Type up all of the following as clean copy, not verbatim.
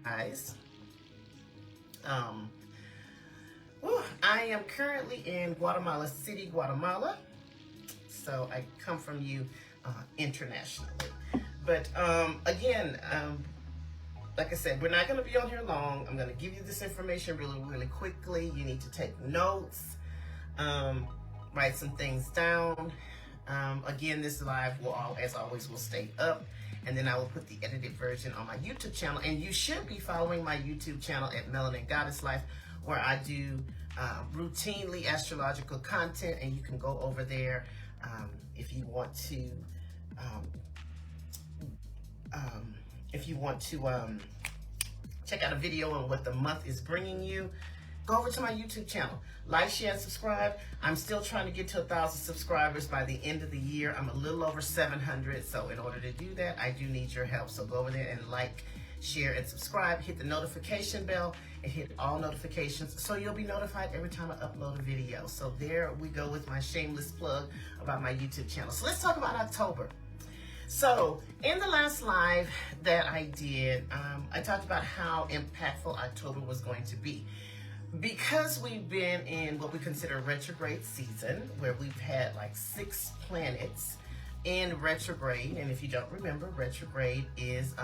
guys. Um, I am currently in Guatemala City, Guatemala. So I come from you internationally. But again, like I said, we're not going to be on here long. I'm going to give you this information really quickly. You need to take notes, write some things down. Again, this live will, as always, will stay up, and then I will put the edited version on my YouTube channel. And you should be following my YouTube channel at Melanin Goddess Life, where I do routinely astrological content, and you can go over there if you want to. If you want to check out a video on what the month is bringing you, go over to my YouTube channel. Like, share, and subscribe. I'm still trying to get to 1,000 subscribers by the end of the year. I'm a little over 700, so in order to do that, I do need your help. So go over there and like, share, and subscribe. Hit the notification bell and hit all notifications so you'll be notified every time I upload a video. So there we go with my shameless plug about my YouTube channel. So let's talk about October. So in the last live that I did, I talked about how impactful October was going to be. Because we've been in what we consider retrograde season, where we've had like 6 planets in retrograde. And if you don't remember, retrograde is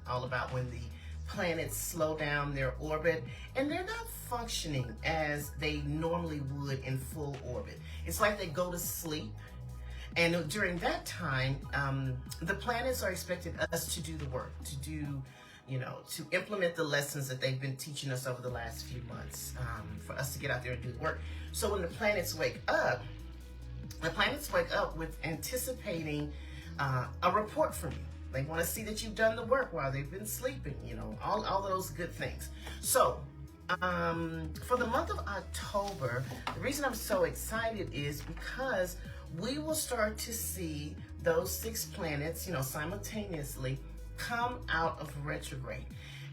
all about when the planets slow down their orbit and they're not functioning as they normally would in full orbit. It's like they go to sleep. And during that time, the planets are expecting us to do the work, to do, to implement the lessons that they've been teaching us over the last few months, for us to get out there and do the work. So when the planets wake up with anticipating a report from you. They want to see that you've done the work while they've been sleeping, all those good things. So for the month of October, the reason I'm so excited is because we will start to see those 6 planets, simultaneously come out of retrograde.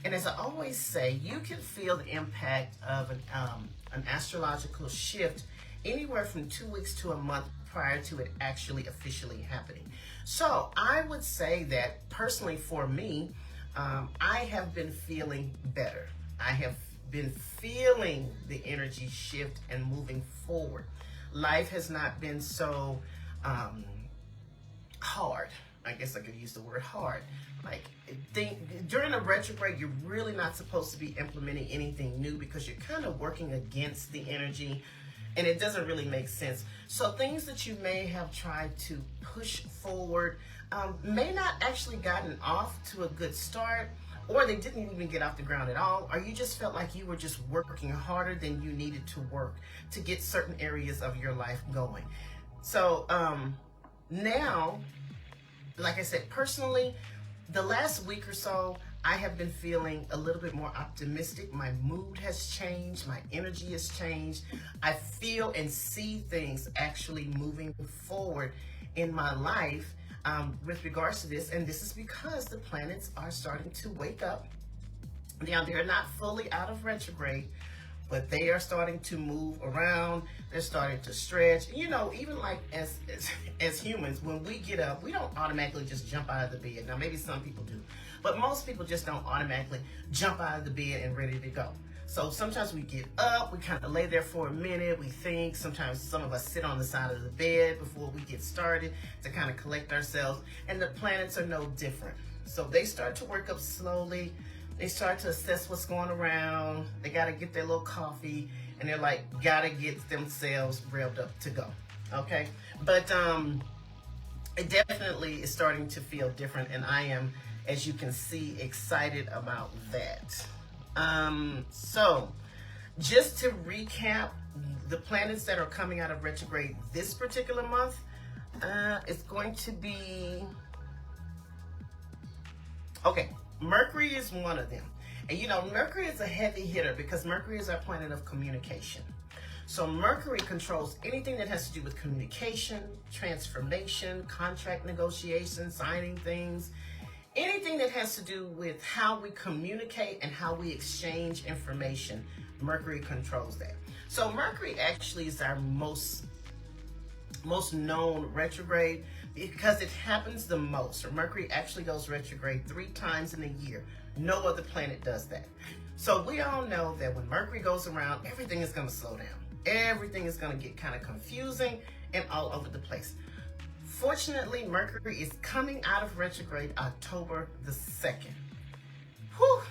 And as I always say, you can feel the impact of an astrological shift anywhere from 2 weeks to a month prior to it actually officially happening. So I would say that personally for me, I have been feeling better. I have been feeling the energy shift and moving forward. Life has not been so hard. I guess I could use the word hard. During a retrograde, you're really not supposed to be implementing anything new because you're kind of working against the energy and it doesn't really make sense. So things that you may have tried to push forward may not actually gotten off to a good start, or they didn't even get off the ground at all, or you just felt like you were just working harder than you needed to work to get certain areas of your life going. So now, like I said, personally, the last week or so, I have been feeling a little bit more optimistic. My mood has changed. My energy has changed. I feel and see things actually moving forward in my life with regards to this. And this is because the planets are starting to wake up. Now, they're not fully out of retrograde, but they are starting to move around. They're starting to stretch. Even like as humans, when we get up, we don't automatically just jump out of the bed. Now, maybe some people do, but most people just don't automatically jump out of the bed and ready to go. So sometimes we get up, we kind of lay there for a minute, we think. Sometimes some of us sit on the side of the bed before we get started to kind of collect ourselves. And the planets are no different. So they start to work up slowly. They start to assess what's going around. They got to get their little coffee, and they're like, got to get themselves revved up to go. Okay? But it definitely is starting to feel different, and I am, as you can see, excited about that. So just to recap, the planets that are coming out of retrograde this particular month, it's going to be, okay, Mercury is one of them. And Mercury is a heavy hitter because Mercury is our planet of communication. So Mercury controls anything that has to do with communication, transformation, contract negotiation, signing things, anything that has to do with how we communicate and how we exchange information. Mercury controls that. So Mercury actually is our most known retrograde because it happens the most. Or Mercury actually goes retrograde 3 times in a year. No other planet does that. So we all know that when Mercury goes around, everything is going to slow down. Everything is going to get kind of confusing and all over the place. Fortunately, Mercury is coming out of retrograde October the 2nd. Whew,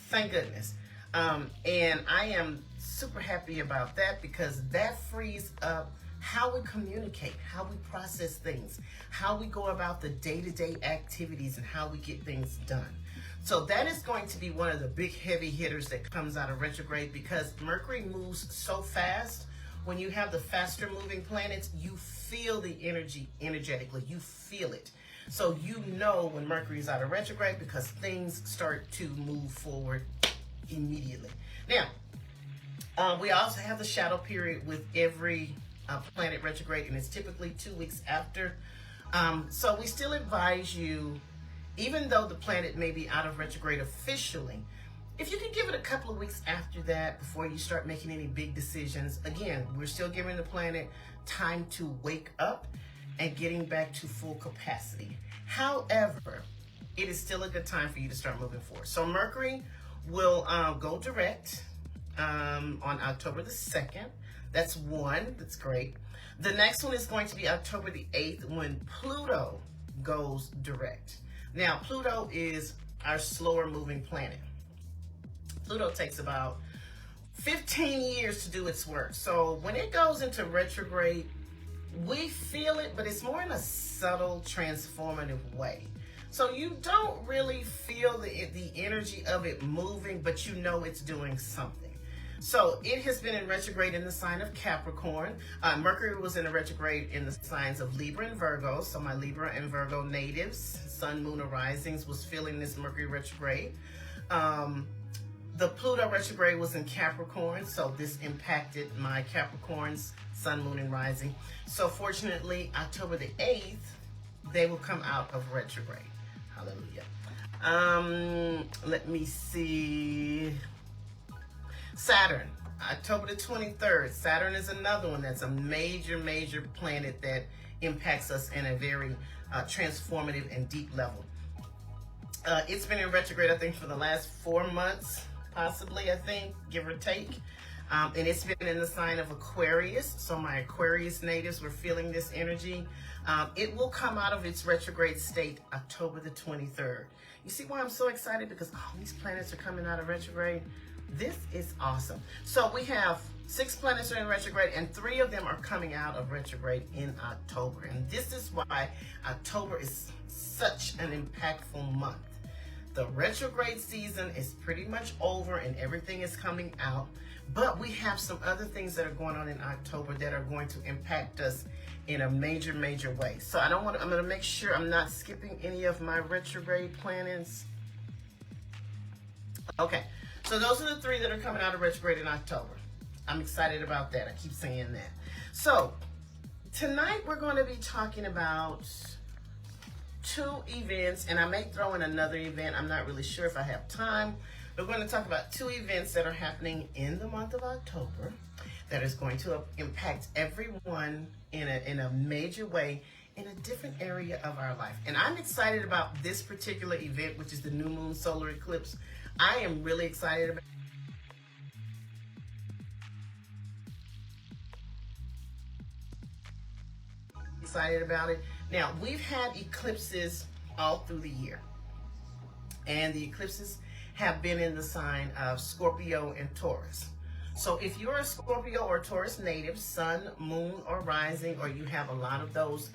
thank goodness. And I am super happy about that, because that frees up how we communicate, how we process things, how we go about the day-to-day activities, and how we get things done. So that is going to be one of the big heavy hitters that comes out of retrograde, because Mercury moves so fast. When you have the faster moving planets, you feel the energy energetically. You feel it. So you know when Mercury is out of retrograde, because things start to move forward immediately. Now, we also have the shadow period with every planet retrograde, and it's typically 2 weeks after. So we still advise you, even though the planet may be out of retrograde officially, if you can give it a couple of weeks after that before you start making any big decisions. Again, we're still giving the planet time to wake up and getting back to full capacity. However, it is still a good time for you to start moving forward. So Mercury will go direct on October the 2nd. That's one. That's great. The next one is going to be October the 8th, when Pluto goes direct. Now, Pluto is our slower moving planet. Pluto takes about 15 years to do its work. So when it goes into retrograde, we feel it, but it's more in a subtle, transformative way. So you don't really feel the energy of it moving, but you know it's doing something. So it has been in retrograde in the sign of Capricorn. Mercury was in a retrograde in the signs of Libra and Virgo. So my Libra and Virgo natives, Sun, Moon, or Risings, was feeling this Mercury retrograde. The Pluto retrograde was in Capricorn, so this impacted my Capricorns, Sun, Moon, and Rising. So fortunately, October the 8th, they will come out of retrograde. Hallelujah. Let me see. Saturn, October the 23rd. Saturn is another one that's a major, major planet that impacts us in a very transformative and deep level. It's been in retrograde, I think, for the last 4 months, possibly, I think, give or take. And it's been in the sign of Aquarius. So my Aquarius natives were feeling this energy. It will come out of its retrograde state October the 23rd. You see why I'm so excited? Because all these planets are coming out of retrograde. This is awesome. So we have 6 planets are in retrograde, and 3 of them are coming out of retrograde in October. And this is why October is such an impactful month. The retrograde season is pretty much over and everything is coming out, but we have some other things that are going on in October that are going to impact us in a major, major way. So I'm going to make sure I'm not skipping any of my retrograde planets. Okay, so those are the 3 that are coming out of retrograde in October. I'm excited about that. I keep saying that. So tonight we're going to be talking about 2 events, and I may throw in another event. I'm not really sure if I have time. We're going to talk about 2 events that are happening in the month of October that is going to impact everyone in a major way in a different area of our life. And I'm excited about this particular event, which is the new moon solar eclipse. I am really excited about it. Now, we've had eclipses all through the year, and the eclipses have been in the sign of Scorpio and Taurus. So if you're a Scorpio or Taurus native, Sun, Moon, or Rising, or you have a lot of those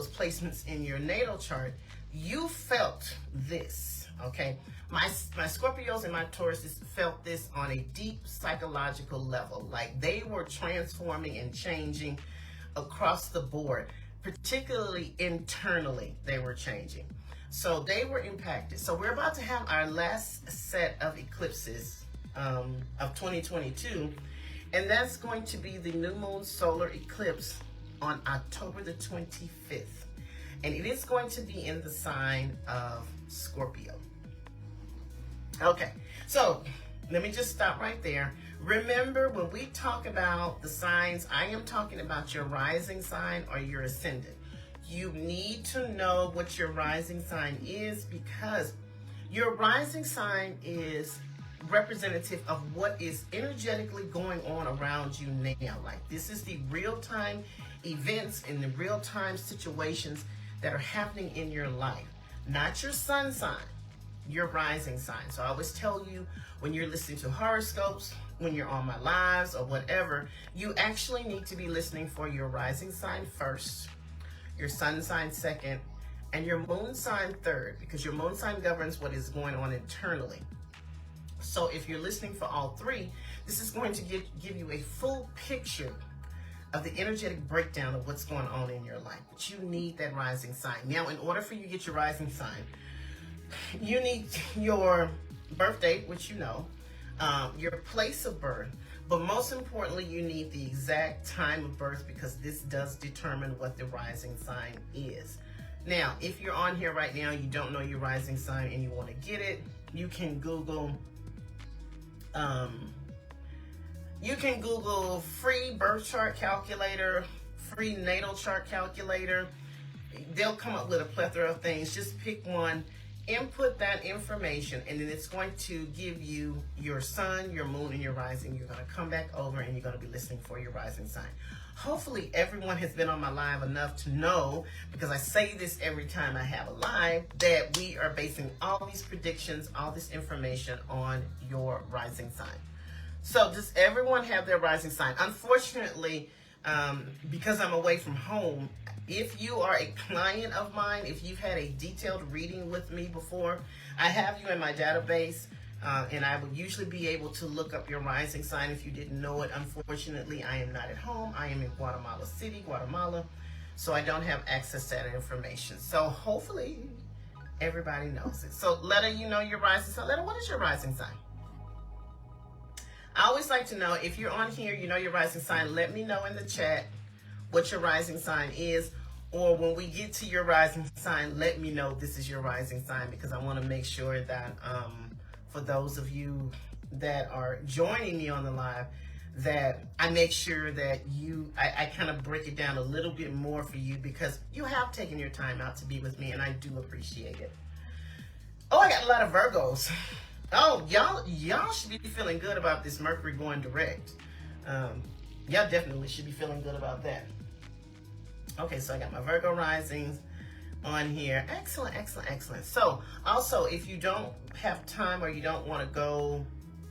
placements in your natal chart, you felt this, okay? My Scorpios and my Tauruses felt this on a deep psychological level. Like they were transforming and changing across the board, particularly internally, they were changing. So they were impacted. So we're about to have our last set of eclipses of 2022, and that's going to be the new moon solar eclipse on October the 25th. And it is going to be in the sign of Scorpio. Okay, so let me just stop right there. Remember, when we talk about the signs, I am talking about your rising sign or your ascendant. You need to know what your rising sign is, because your rising sign is representative of what is energetically going on around you now. Like, this is the real-time events and the real-time situations that are happening in your life, not your sun sign, your rising sign. So I always tell you, when you're listening to horoscopes, when you're on my lives or whatever, you actually need to be listening for your rising sign first, your sun sign second, and your moon sign third, because your moon sign governs what is going on internally. So if you're listening for all three, this is going to give you a full picture of the energetic breakdown of what's going on in your life. But you need that rising sign. Now, in order for you to get your rising sign, you need your birth date, which you know, your place of birth, but most importantly, you need the exact time of birth, because this does determine what the rising sign is. Now, if you're on here right now, you don't know your rising sign and you want to get it, you can Google free birth chart calculator, free natal chart calculator. They'll come up with a plethora of things. Just pick one, input that information, and then it's going to give you your sun, your moon, and your rising. You're going to come back over and you're going to be listening for your rising sign. Hopefully everyone has been on my live enough to know, because I say this every time I have a live, that we are basing all these predictions, all this information on your rising sign. So does everyone have their rising sign? Unfortunately, because I'm away from home, if you are a client of mine, if you've had a detailed reading with me before, I have you in my database, and I would usually be able to look up your rising sign if you didn't know it. Unfortunately, I am not at home. I am in Guatemala City, Guatemala, so I don't have access to that information. So hopefully everybody knows it. So Letta, you know your rising sign. Letta, what is your rising sign? I always like to know, if you're on here, you know your rising sign, let me know in the chat what your rising sign is, or when we get to your rising sign, let me know this is your rising sign, because I want to make sure that for those of you that are joining me on the live, that I make sure that I kind of break it down a little bit more for you, because you have taken your time out to be with me, and I do appreciate it. Oh, I got a lot of Virgos. Oh, y'all should be feeling good about this Mercury going direct. Y'all definitely should be feeling good about that. Okay, so I got my Virgo risings on here. Excellent, excellent, excellent. So also, if you don't have time or you don't want to go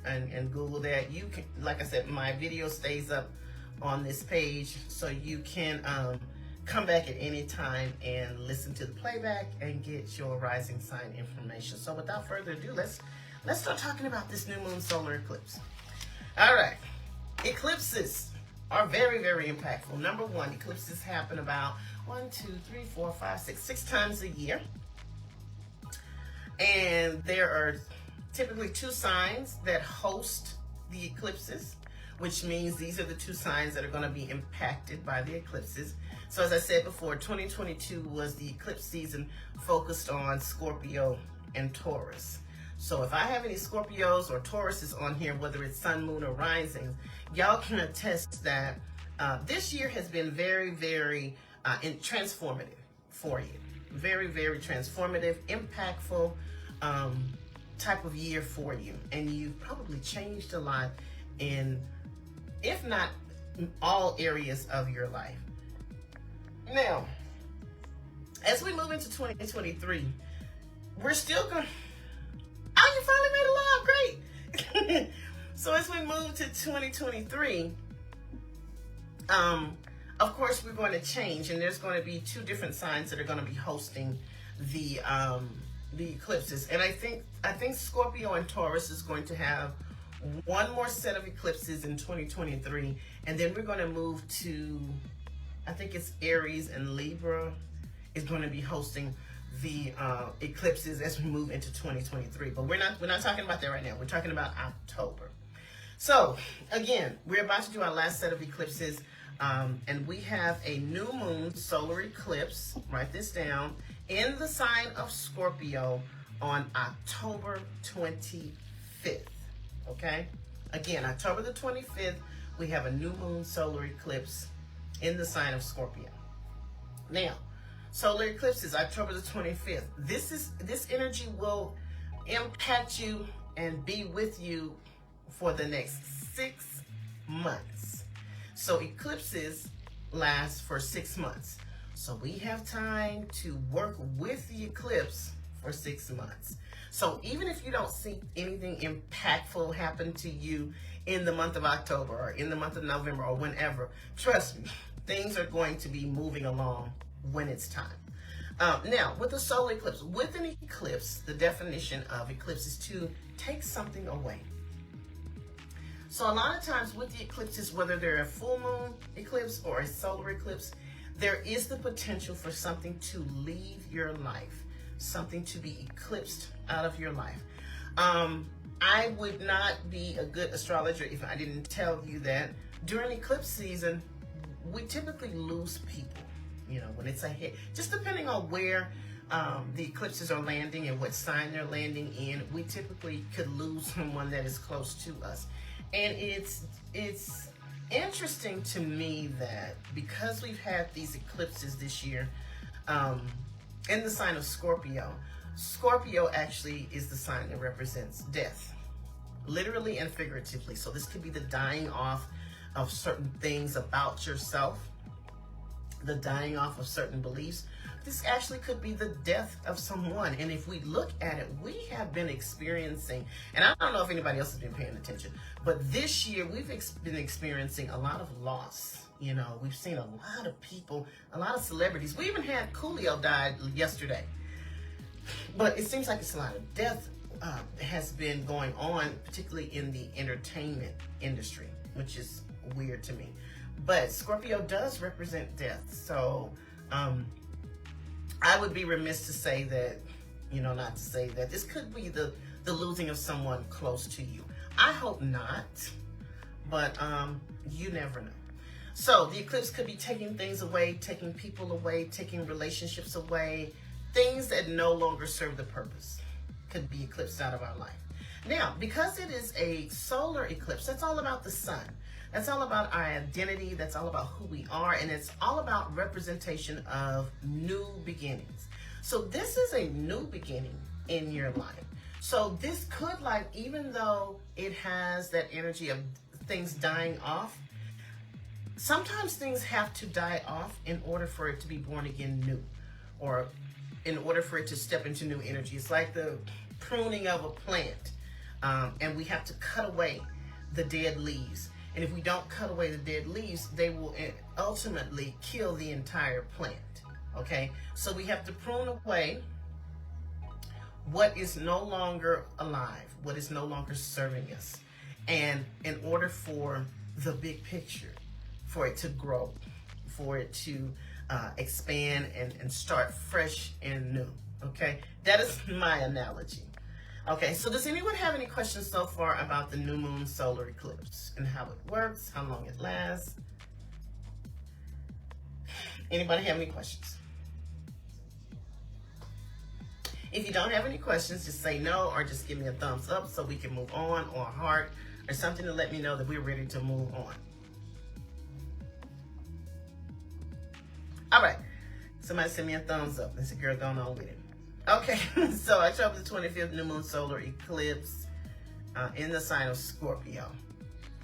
and Google that, you can, like I said, my video stays up on this page, so you can come back at any time and listen to the playback and get your rising sign information. So without further ado, let's start talking about this new moon solar eclipse. All right, eclipses are very, very impactful. Number one, eclipses happen about 6 times a year. And there are typically two signs that host the eclipses, which means these are the two signs that are going to be impacted by the eclipses. So as I said before, 2022 was the eclipse season focused on Scorpio and Taurus. So if I have any Scorpios or Tauruses on here, whether it's sun, moon, or rising, y'all can attest that this year has been very, very transformative for you. Very, very transformative, impactful type of year for you. And you've probably changed a lot in, if not all areas of your life. Now, as we move into 2023, we're still going to... Oh, you finally made a live. Great. So as we move to 2023, of course, we're going to change, and there's going to be two different signs that are going to be hosting the eclipses. And I think Scorpio and Taurus is going to have one more set of eclipses in 2023, and then we're going to move to, I think it's Aries and Libra is going to be hosting the eclipses as we move into 2023. But we're not talking about that right now. We're talking about October. So again, we're about to do our last set of eclipses, and we have a new moon solar eclipse, write this down, in the sign of Scorpio on October 25th. Okay? Again, October the 25th, we have a new moon solar eclipse in the sign of Scorpio. Now, solar eclipse is October the 25th. This energy will impact you and be with you for the next 6 months. So eclipses last for 6 months. So we have time to work with the eclipse for 6 months. So even if you don't see anything impactful happen to you in the month of October or in the month of November or whenever, trust me, things are going to be moving along when it's time. Now, with the solar eclipse, with an eclipse, the definition of eclipse is to take something away. So a lot of times with the eclipses, whether they're a full moon eclipse or a solar eclipse, there is the potential for something to leave your life, something to be eclipsed out of your life. I would not be a good astrologer if I didn't tell you that during eclipse season, we typically lose people, you know, when it's a hit. Just depending on where the eclipses are landing and what sign they're landing in, we typically could lose someone that is close to us. And it's interesting to me that because we've had these eclipses this year in the sign of Scorpio, Scorpio actually is the sign that represents death, literally and figuratively. So this could be the dying off of certain things about yourself, the dying off of certain beliefs. This actually could be the death of someone. And if we look at it, we have been experiencing, and I don't know if anybody else has been paying attention, but this year we've been experiencing a lot of loss. You know, we've seen a lot of people, a lot of celebrities. We even had Coolio died yesterday. But it seems like it's a lot of death has been going on, particularly in the entertainment industry, which is weird to me. But Scorpio does represent death. So I would be remiss to say that, you know, not to say that this could be the losing of someone close to you. I hope not, but you never know. So the eclipse could be taking things away, taking people away, taking relationships away, things that no longer serve the purpose could be eclipsed out of our life. Now, because it is a solar eclipse, that's all about the sun. That's all about our identity. That's all about who we are. And it's all about representation of new beginnings. So this is a new beginning in your life. So this could, like, even though it has that energy of things dying off, sometimes things have to die off in order for it to be born again new, or in order for it to step into new energy. It's like the pruning of a plant, and we have to cut away the dead leaves. And if we don't cut away the dead leaves, they will ultimately kill the entire plant. Okay? So we have to prune away what is no longer alive, what is no longer serving us. And in order for the big picture, for it to grow, for it to expand and start fresh and new. Okay? That is my analogy. Okay, so does anyone have any questions so far about the new moon solar eclipse and how it works, how long it lasts? Anybody have any questions? If you don't have any questions, just say no or just give me a thumbs up so we can move on, or a heart or something to let me know that we're ready to move on. All right, somebody send me a thumbs up. There's a girl going on with it. Okay, so October the 25th, new moon solar eclipse in the sign of Scorpio.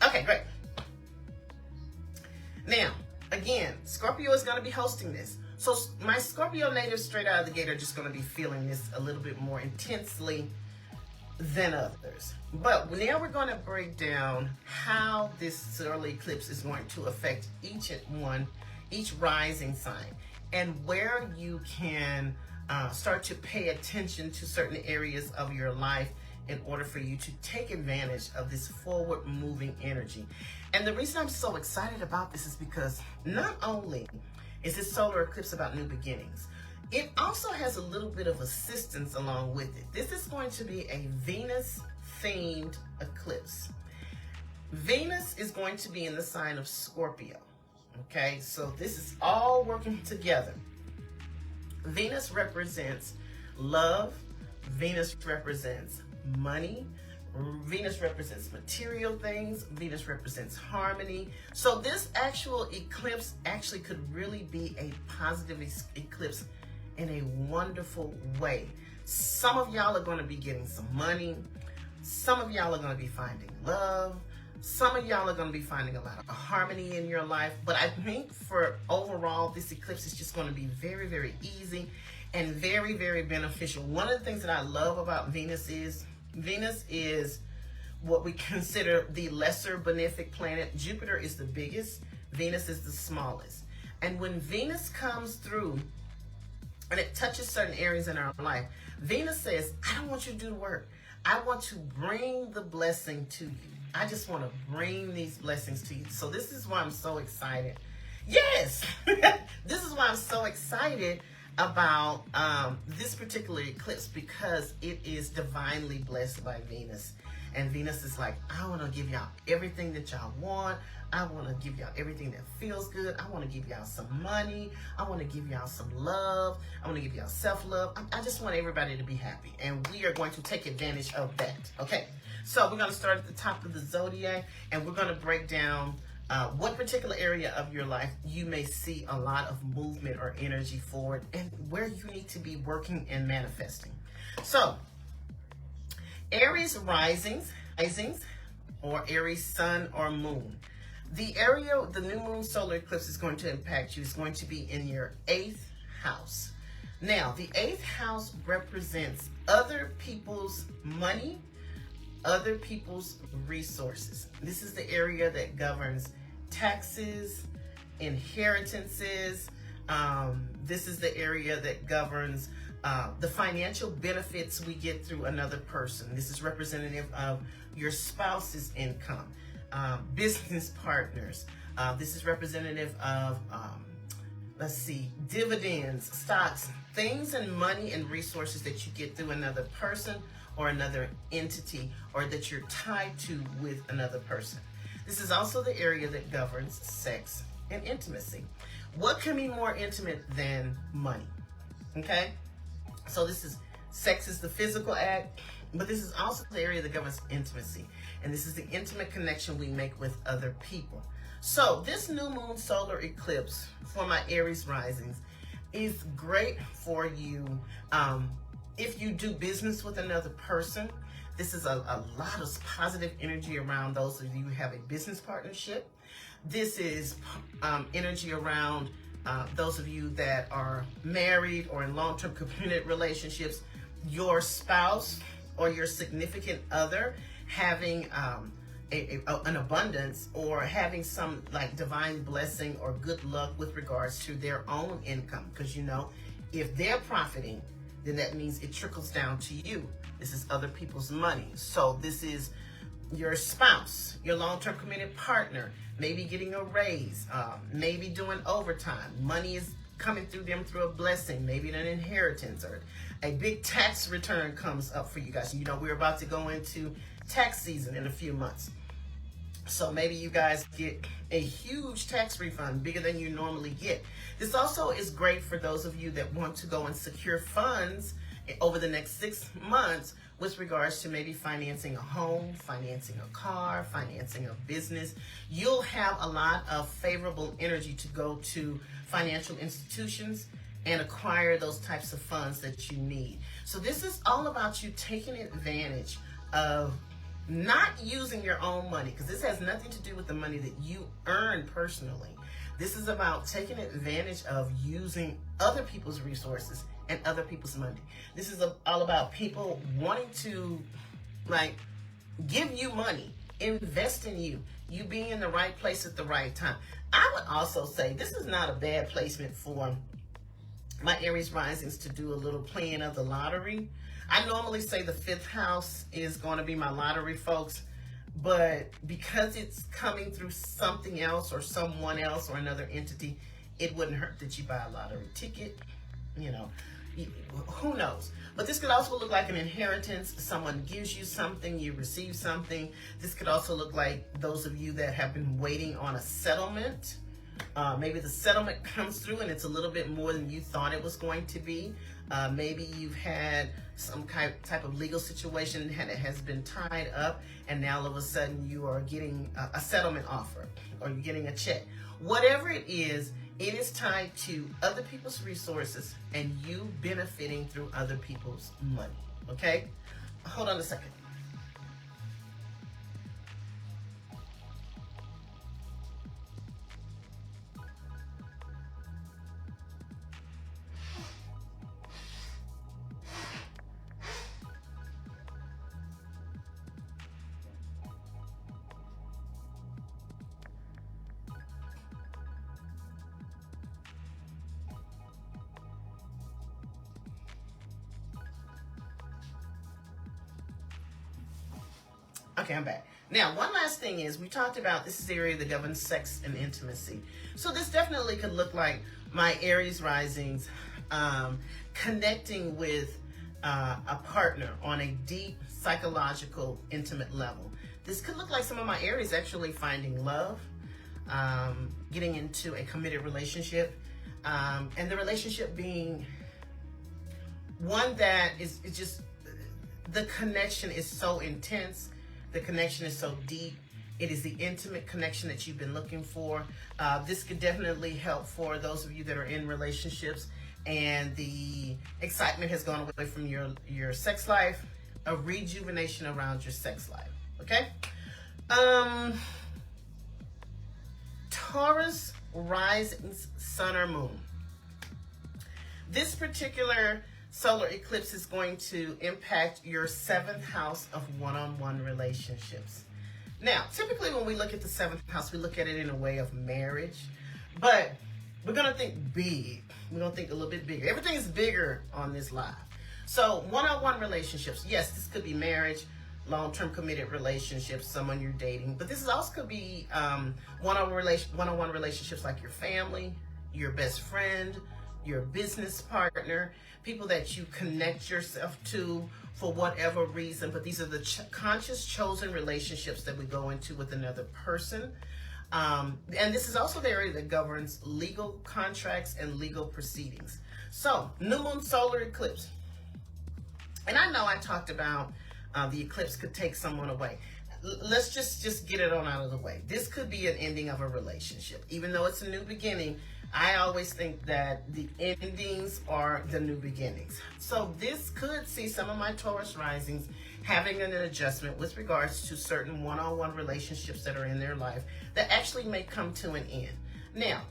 Okay, great. Now, again, Scorpio is going to be hosting this. So my Scorpio natives straight out of the gate are just going to be feeling this a little bit more intensely than others. But now we're going to break down how this solar eclipse is going to affect each rising sign, and where you can start to pay attention to certain areas of your life in order for you to take advantage of this forward moving energy. And the reason I'm so excited about this is because not only is this solar eclipse about new beginnings, it also has a little bit of assistance along with it. This is going to be a Venus themed eclipse. Venus is going to be in the sign of Scorpio. Okay, so this is all working together. Venus represents love. Venus represents money. Venus represents material things. Venus represents harmony. So this actual eclipse actually could really be a positive eclipse in a wonderful way. Some of y'all are going to be getting some money. Some of y'all are going to be finding love. Some of y'all are going to be finding a lot of harmony in your life. But I think for overall, this eclipse is just going to be very, very easy and very, very beneficial. One of the things that I love about Venus is what we consider the lesser benefic planet. Jupiter is the biggest. Venus is the smallest. And when Venus comes through and it touches certain areas in our life, Venus says, I don't want you to do the work. I want to bring the blessing to you. I just want to bring these blessings to you. So this is why I'm so excited. Yes, this is why I'm so excited about this particular eclipse, because it is divinely blessed by Venus. And Venus is like, I want to give y'all everything that y'all want. I want to give y'all everything that feels good. I want to give y'all some money. I want to give y'all some love. I want to give y'all self-love. I just want everybody to be happy. And we are going to take advantage of that. Okay, so we're going to start at the top of the zodiac, and we're going to break down what particular area of your life you may see a lot of movement or energy forward, and where you need to be working and manifesting. So, Aries risings, or Aries sun or moon. The area the new moon solar eclipse is going to impact you is going to be in your 8th house. Now, the 8th house represents other people's money, other people's resources. This is the area that governs taxes, inheritances. This is the area that governs the financial benefits we get through another person. This is representative of your spouse's income, business partners. This is representative of, dividends, stocks, things and money and resources that you get through another person or another entity, or that you're tied to with another person. This is also the area that governs sex and intimacy. What can be more intimate than money? Okay? So sex is the physical act, but this is also the area that governs intimacy. And this is the intimate connection we make with other people. So this new moon solar eclipse for my Aries risings is great for you if you do business with another person. This is a lot of positive energy around those of you who have a business partnership. This is energy around those of you that are married or in long-term committed relationships, your spouse or your significant other having an abundance, or having some like divine blessing or good luck with regards to their own income. Because if they're profiting, then that means it trickles down to you. This is other people's money. So this is your spouse, your long-term committed partner, maybe getting a raise, maybe doing overtime. Money is coming through them through a blessing, maybe an inheritance, or a big tax return comes up for you guys. We're about to go into tax season in a few months. So maybe you guys get a huge tax refund, bigger than you normally get. This also is great for those of you that want to go and secure funds over the next 6 months with regards to maybe financing a home, financing a car, financing a business. You'll have a lot of favorable energy to go to financial institutions and acquire those types of funds that you need. So this is all about you taking advantage of not using your own money, because this has nothing to do with the money that you earn personally. This is about taking advantage of using other people's resources and other people's money. This is all about people wanting to give you money, invest in you, you being in the right place at the right time. I would also say this is not a bad placement for my Aries risings to do a little playing of the lottery. I normally say the 5th house is going to be my lottery, folks, but because it's coming through something else or someone else or another entity, it wouldn't hurt that you buy a lottery ticket. Who knows? But this could also look like an inheritance. Someone gives you something, you receive something. This could also look like those of you that have been waiting on a settlement. Maybe the settlement comes through and it's a little bit more than you thought it was going to be. Maybe you've had some type of legal situation that has been tied up, and now all of a sudden you are getting a settlement offer, or you're getting a check. Whatever it is tied to other people's resources and you benefiting through other people's money. Okay? Hold on a second. Okay, I'm back. Now, one last thing is, we talked about this is the area that governs sex and intimacy. So this definitely could look like my Aries risings connecting with a partner on a deep psychological, intimate level. This could look like some of my Aries actually finding love, getting into a committed relationship, and the relationship being one that is just, the connection is so intense. The connection is so deep. It is the intimate connection that you've been looking for. This could definitely help for those of you that are in relationships and the excitement has gone away from your sex life. A rejuvenation around your sex life. Okay? Taurus rising, sun or moon. This particular solar eclipse is going to impact your 7th house of one-on-one relationships. Now, typically when we look at the 7th house, we look at it in a way of marriage, but we're going to think big. We're going to think a little bit bigger. Everything is bigger on this live. So one-on-one relationships, yes, this could be marriage, long-term committed relationships, someone you're dating, but this is also could be one-on-one relationships like your family, your best friend, your business partner, people that you connect yourself to for whatever reason. But these are the conscious chosen relationships that we go into with another person. And this is also the area that governs legal contracts and legal proceedings. So, new moon solar eclipse. And I know I talked about the eclipse could take someone away. Let's just get it on out of the way. This could be an ending of a relationship. Even though it's a new beginning, I always think that the endings are the new beginnings. So this could see some of my Taurus risings having an adjustment with regards to certain one-on-one relationships that are in their life that actually may come to an end. Now,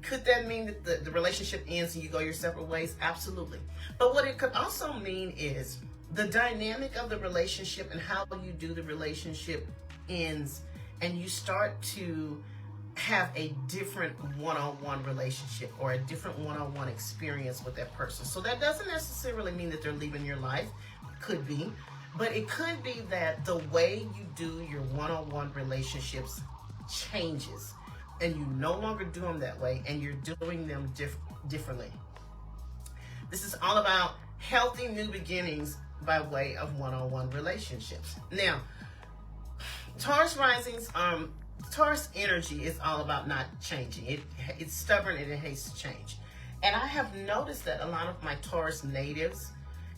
could that mean that the relationship ends and you go your separate ways? Absolutely. But what it could also mean is the dynamic of the relationship and how you do the relationship ends, and you start to have a different one-on-one relationship or a different one-on-one experience with that person. So that doesn't necessarily mean that they're leaving your life. Could be. But it could be that the way you do your one-on-one relationships changes, and you no longer do them that way, and you're doing them differently. This is all about healthy new beginnings by way of one-on-one relationships. Now, Taurus risings, Taurus energy is all about not changing. It's stubborn and it hates to change. And I have noticed that a lot of my Taurus natives,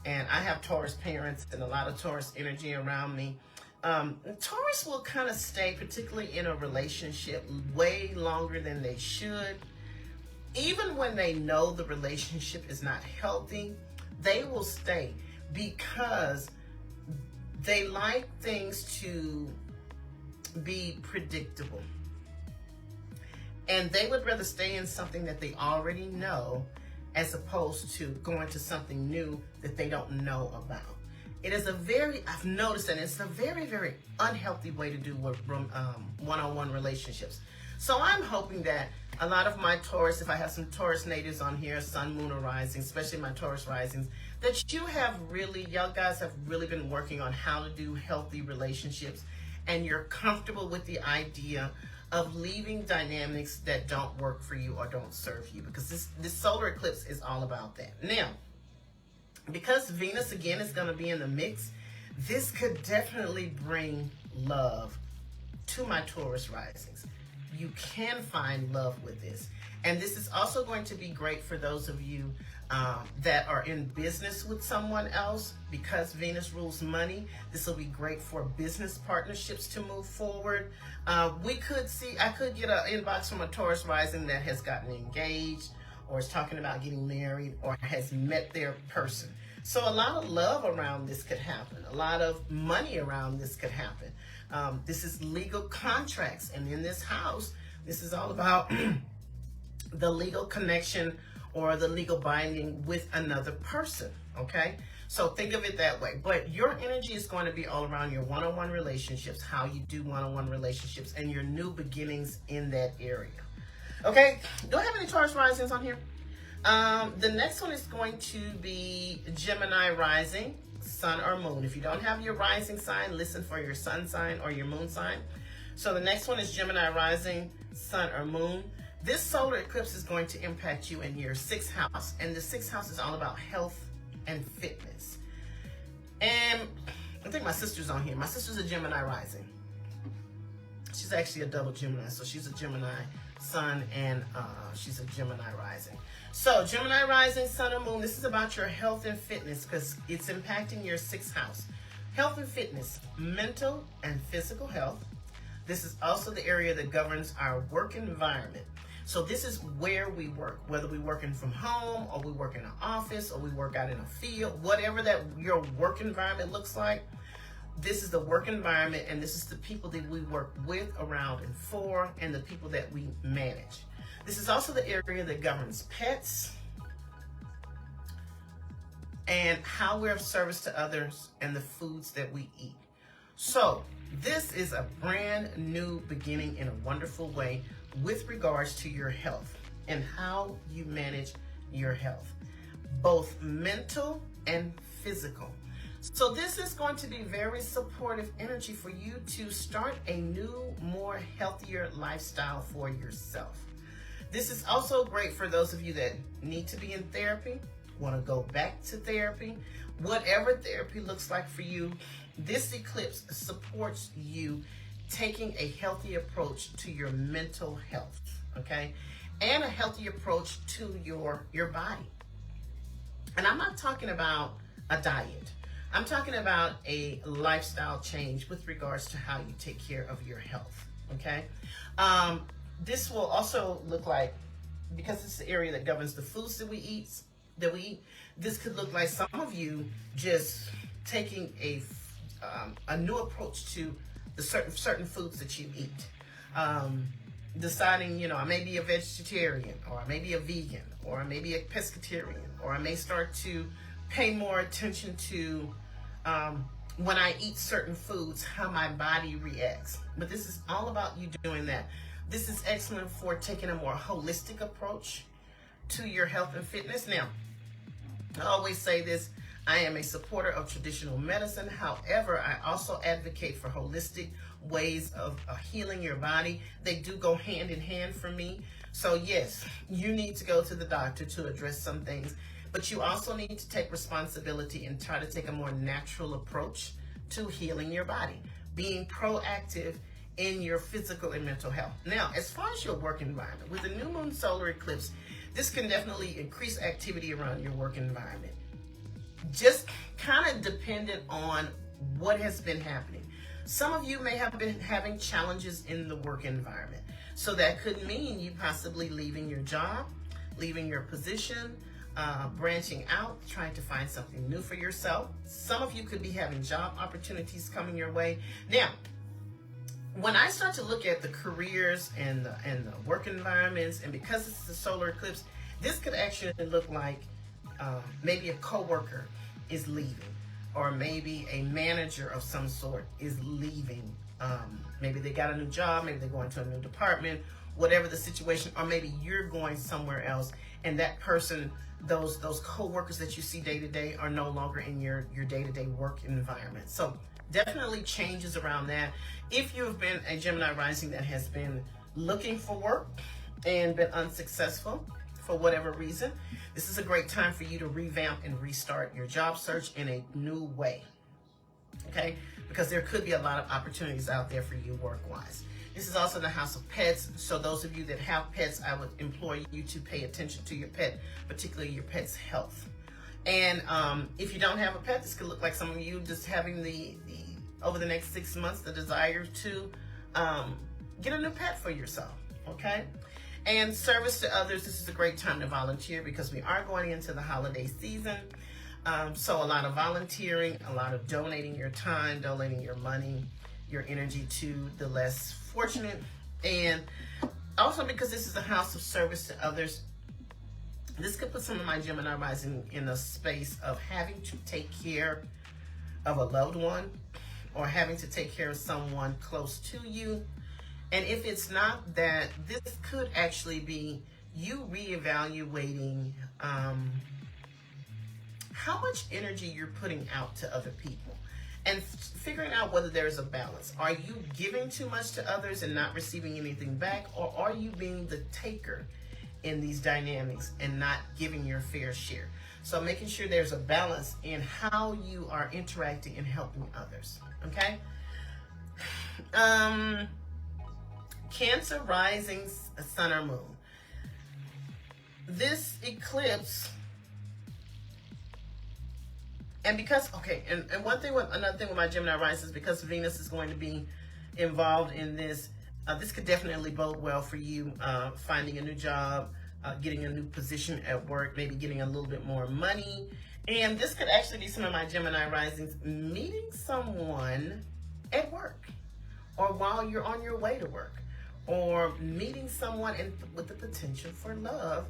and I have Taurus parents and a lot of Taurus energy around me, Taurus will kind of stay, particularly in a relationship, way longer than they should. Even when they know the relationship is not healthy, they will stay because they like things to be predictable. And they would rather stay in something that they already know as opposed to going to something new that they don't know about. It is I've noticed that it's a very, very unhealthy way to do one-on-one relationships. So I'm hoping that a lot of my Taurus, if I have some Taurus natives on here, sun, moon, or rising, especially my Taurus risings, that y'all guys have really been working on how to do healthy relationships, and you're comfortable with the idea of leaving dynamics that don't work for you or don't serve you, because this solar eclipse is all about that. Now, because Venus again is going to be in the mix, this could definitely bring love to my Taurus risings. You can find love with this. And this is also going to be great for those of you that are in business with someone else, because Venus rules money. This will be great for business partnerships to move forward. I could get an inbox from a Taurus rising that has gotten engaged, or is talking about getting married, or has met their person. So a lot of love around this could happen. A lot of money around this could happen. This is legal contracts. And in this house, this is all about the legal connection or the legal binding with another person, okay? So think of it that way. But your energy is going to be all around your one-on-one relationships, how you do one-on-one relationships, and your new beginnings in that area. Okay, do I have any Taurus risings on here? The next one is going to be Gemini rising, sun or moon. If you don't have your rising sign, listen for your sun sign or your moon sign. So the next one is Gemini rising, sun or moon. This solar eclipse is going to impact you in your 6th house. And the 6th house is all about health and fitness. And I think my sister's on here. My sister's a Gemini rising. She's actually a double Gemini. So she's a Gemini sun and she's a Gemini rising. So Gemini rising, sun or moon, this is about your health and fitness because it's impacting your 6th house. Health and fitness, mental and physical health. This is also the area that governs our work environment. So this is where we work, whether we're working from home or we work in an office or we work out in a field, whatever that your work environment looks like. This is the work environment, and this is the people that we work with, around, and for, and the people that we manage. This is also the area that governs pets and how we're of service to others and the foods that we eat. So this is a brand new beginning in a wonderful way with regards to your health and how you manage your health, both mental and physical. So this is going to be very supportive energy for you to start a new, more healthier lifestyle for yourself. This is also great for those of you that need to be in therapy, want to go back to therapy, whatever therapy looks like for you. This eclipse supports you taking a healthy approach to your mental health, okay? And a healthy approach to your body. And I'm not talking about a diet. I'm talking about a lifestyle change with regards to how you take care of your health, okay? This will also look like, because it's the area that governs the foods that we eat, this could look like some of you just taking a new approach to the certain foods that you eat. Deciding, I may be a vegetarian, or I may be a vegan, or I may be a pescatarian, or I may start to pay more attention to when I eat certain foods, how my body reacts. But this is all about you doing that. This is excellent for taking a more holistic approach to your health and fitness. Now, I always say this, I am a supporter of traditional medicine. However, I also advocate for holistic ways of healing your body. They do go hand in hand for me. So yes, you need to go to the doctor to address some things, but you also need to take responsibility and try to take a more natural approach to healing your body, being proactive in your physical and mental health. Now, as far as your work environment, with the new moon solar eclipse, this can definitely increase activity around your work environment. Just kind of dependent on what has been happening. Some of you may have been having challenges in the work environment. So that could mean you possibly leaving your job, leaving your position, branching out, trying to find something new for yourself. Some of you could be having job opportunities coming your way. Now, when I start to look at the careers and the work environments, and because it's the solar eclipse, this could actually look like maybe a coworker is leaving, or maybe a manager of some sort is leaving. Maybe they got a new job, maybe they're going to a new department, whatever the situation, or maybe you're going somewhere else, and that person, those co-workers that you see day to day are no longer in your day-to-day work environment. So definitely changes around that. If you've been a Gemini rising that has been looking for work and been unsuccessful for whatever reason, this is a great time for you to revamp and restart your job search in a new way, okay? Because there could be a lot of opportunities out there for you work-wise. This is also the house of pets. So those of you that have pets, I would implore you to pay attention to your pet, particularly your pet's health. And if you don't have a pet, this could look like some of you just having the over the next 6 months, the desire to get a new pet for yourself, okay? And service to others, this is a great time to volunteer because we are going into the holiday season. So a lot of volunteering, a lot of donating your time, donating your money, your energy to the less fortunate. And also because this is a house of service to others, this could put some of my Gemini rising in a space of having to take care of a loved one or having to take care of someone close to you. And if it's not that, this could actually be you reevaluating how much energy you're putting out to other people and figuring out whether there's a balance. Are you giving too much to others and not receiving anything back, or are you being the taker in these dynamics and not giving your fair share? So making sure there's a balance in how you are interacting and helping others, okay? Cancer rising, sun or moon. This eclipse, and because, okay, and another thing with my Gemini rising is because Venus is going to be involved in this, this could definitely bode well for you finding a new job, getting a new position at work, maybe getting a little bit more money. And this could actually be some of my Gemini risings meeting someone at work or while you're on your way to work, or meeting someone with the potential for love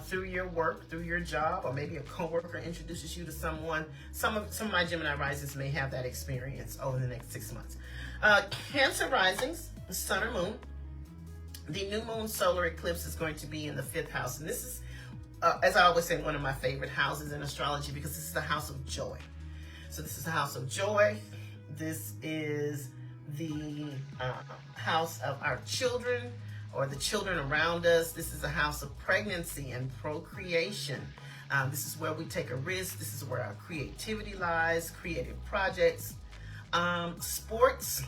through your work, through your job, or maybe a coworker introduces you to someone. Some of my Gemini risings may have that experience over the next 6 months. Cancer risings, sun or moon. The new moon solar eclipse is going to be in the 5th house. And this is, as I always say, one of my favorite houses in astrology because this is the house of joy. So this is the house of joy. This is the house of our children or the children around us. This is a house of pregnancy and procreation. This is where we take a risk. This is where our creativity lies, creative projects, sports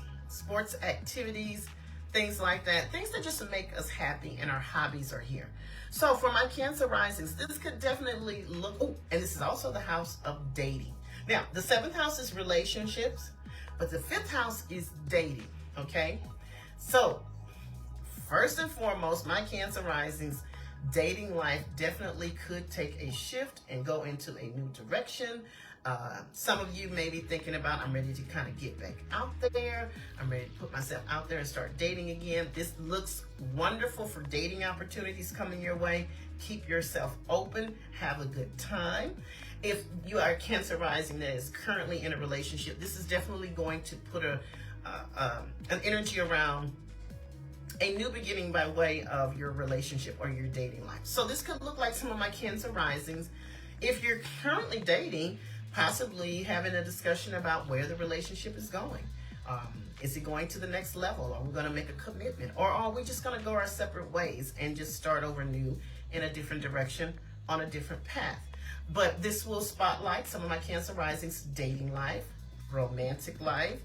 activities, things like that, things that just make us happy, and our hobbies are here. So for my Cancer risings, this could definitely look, and this is also the house of dating. Now, the 7th house is relationships, but the 5th house is dating, okay? So first and foremost, my Cancer risings, dating life definitely could take a shift and go into a new direction. Some of you may be thinking about, I'm ready to kind of get back out there. I'm ready to put myself out there and start dating again. This looks wonderful for dating opportunities coming your way. Keep yourself open. Have a good time. If you are Cancer rising that is currently in a relationship, this is definitely going to put an energy around a new beginning by way of your relationship or your dating life. So this could look like some of my Cancer risings. If you're currently dating, possibly having a discussion about where the relationship is going. Is it going to the next level? Are we going to make a commitment? Or are we just going to go our separate ways and just start over new in a different direction on a different path? But this will spotlight some of my Cancer risings, dating life, romantic life.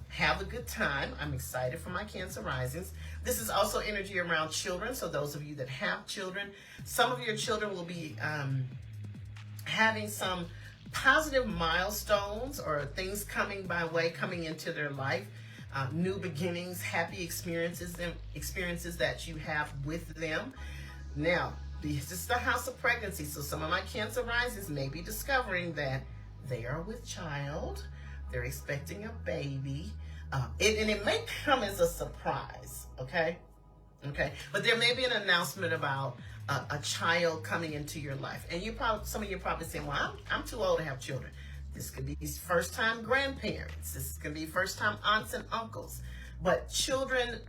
Have a good time. I'm excited for my Cancer risings. This is also energy around children. So those of you that have children, some of your children will be having some positive milestones or things coming into their life, new beginnings, happy experiences that you have with them. Now, this is the house of pregnancy, so some of my Cancer risings may be discovering that they are with child, they're expecting a baby, and it may come as a surprise, okay? But there may be an announcement about a child coming into your life, and some of you are probably saying, well, I'm too old to have children. This could be first-time grandparents. This could be first-time aunts and uncles. But children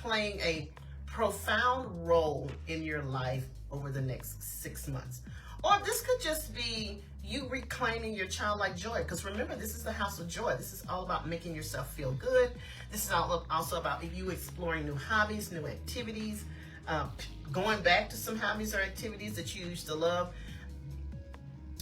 playing a profound role in your life over the next 6 months. Or this could just be you reclaiming your childlike joy. Because remember, this is the house of joy. This is all about making yourself feel good. This is also about you exploring new hobbies, new activities, going back to some hobbies or activities that you used to love.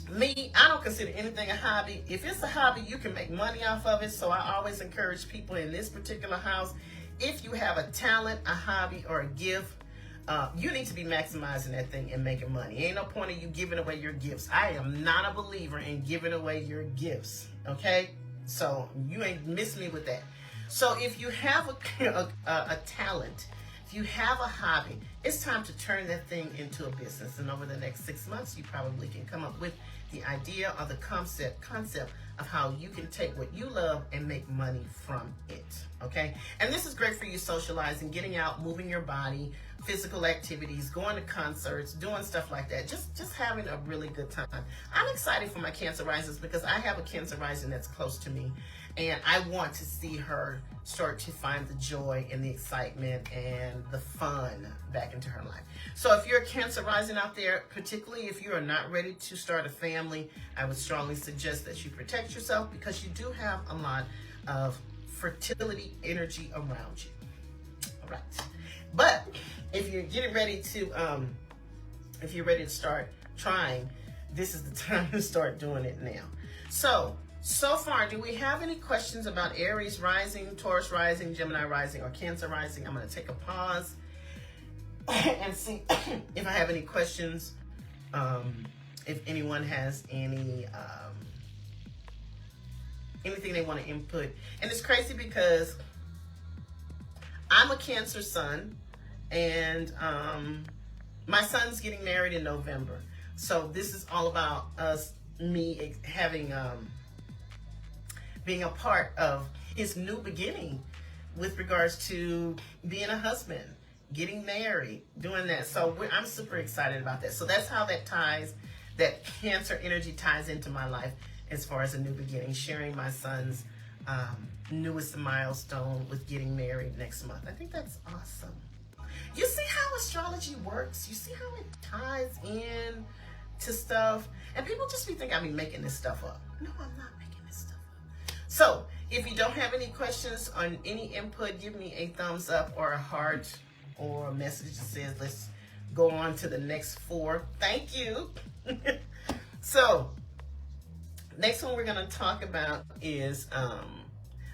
Me, I don't consider anything a hobby. If it's a hobby, you can make money off of it. So I always encourage people in this particular house, if you have a talent, a hobby, or a gift, you need to be maximizing that thing and making money. Ain't no point of you giving away your gifts. I am not a believer in giving away your gifts, okay? So you ain't miss me with that. So if you have a talent, if you have a hobby, it's time to turn that thing into a business. And over the next 6 months, you probably can come up with the idea or the concept of how you can take what you love and make money from it, okay? And this is great for you socializing, getting out, moving your body, physical activities, going to concerts, doing stuff like that, just having a really good time. I'm excited for my Cancer risings because I have a Cancer rising that's close to me, and I want to see her start to find the joy and the excitement and the fun back into her life. So if you're a Cancer rising out there, particularly if you are not ready to start a family, I would strongly suggest that you protect yourself because you do have a lot of fertility energy around you. All right. But if you're getting ready to, if you're ready to start trying, this is the time to start doing it now. So far, do we have any questions about Aries rising, Taurus rising, Gemini rising, or Cancer rising? I'm going to take a pause and see if I have any questions. If anyone has any anything they want to input. And it's crazy because I'm a Cancer sun, and my son's getting married in November. So this is all about me having being a part of his new beginning with regards to being a husband, getting married, doing that. So I'm super excited about that. So that's how that Cancer energy ties into my life as far as a new beginning, sharing my son's newest milestone with getting married next month. I think that's awesome. You see how astrology works? You see how it ties in to stuff? And people just be thinking I be making this stuff up. No, I'm not making this stuff up. So if you don't have any questions on any input, give me a thumbs up or a heart or a message that says let's go on to the next 4. Thank you. So next one we're going to talk about is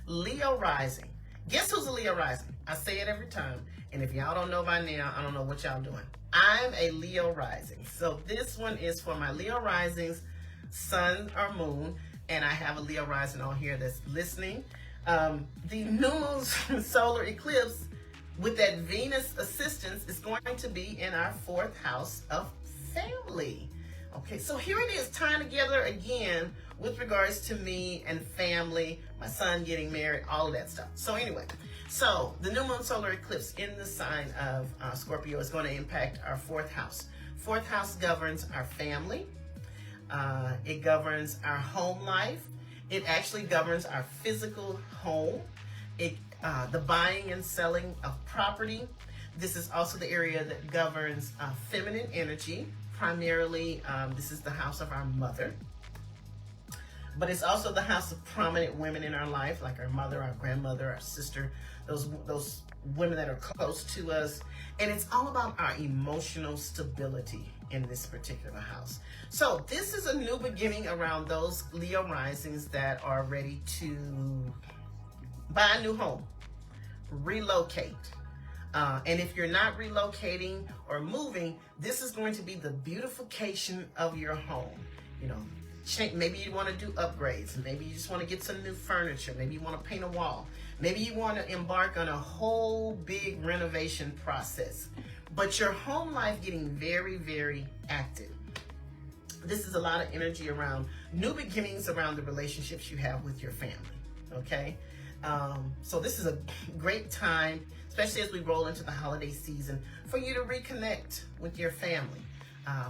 Leo rising. Guess who's a Leo rising? I say it every time. And if y'all don't know by now, I don't know what y'all doing. I'm a Leo rising. So this one is for my Leo risings, sun or moon. And I have a Leo rising on here that's listening. The new moon's solar eclipse with that Venus assistance is going to be in our 4th house of family. Okay, so here it is tying together again with regards to me and family, my son getting married, all of that stuff. So anyway, so the new moon solar eclipse in the sign of Scorpio is going to impact our 4th house. 4th house governs our family. It governs our home life. It actually governs our physical home. The buying and selling of property. This is also the area that governs feminine energy. Primarily, this is the house of our mother. But it's also the house of prominent women in our life, like our mother, our grandmother, our sister, those women that are close to us. And it's all about our emotional stability in this particular house. So this is a new beginning around those Leo risings that are ready to buy a new home, relocate. And if you're not relocating or moving, this is going to be the beautification of your home. You know, maybe you want to do upgrades. Maybe you just want to get some new furniture. Maybe you want to paint a wall. Maybe you want to embark on a whole big renovation process. But your home life getting very, very active. This is a lot of energy around new beginnings around the relationships you have with your family. Okay? So this is a great time, especially as we roll into the holiday season, for you to reconnect with your family,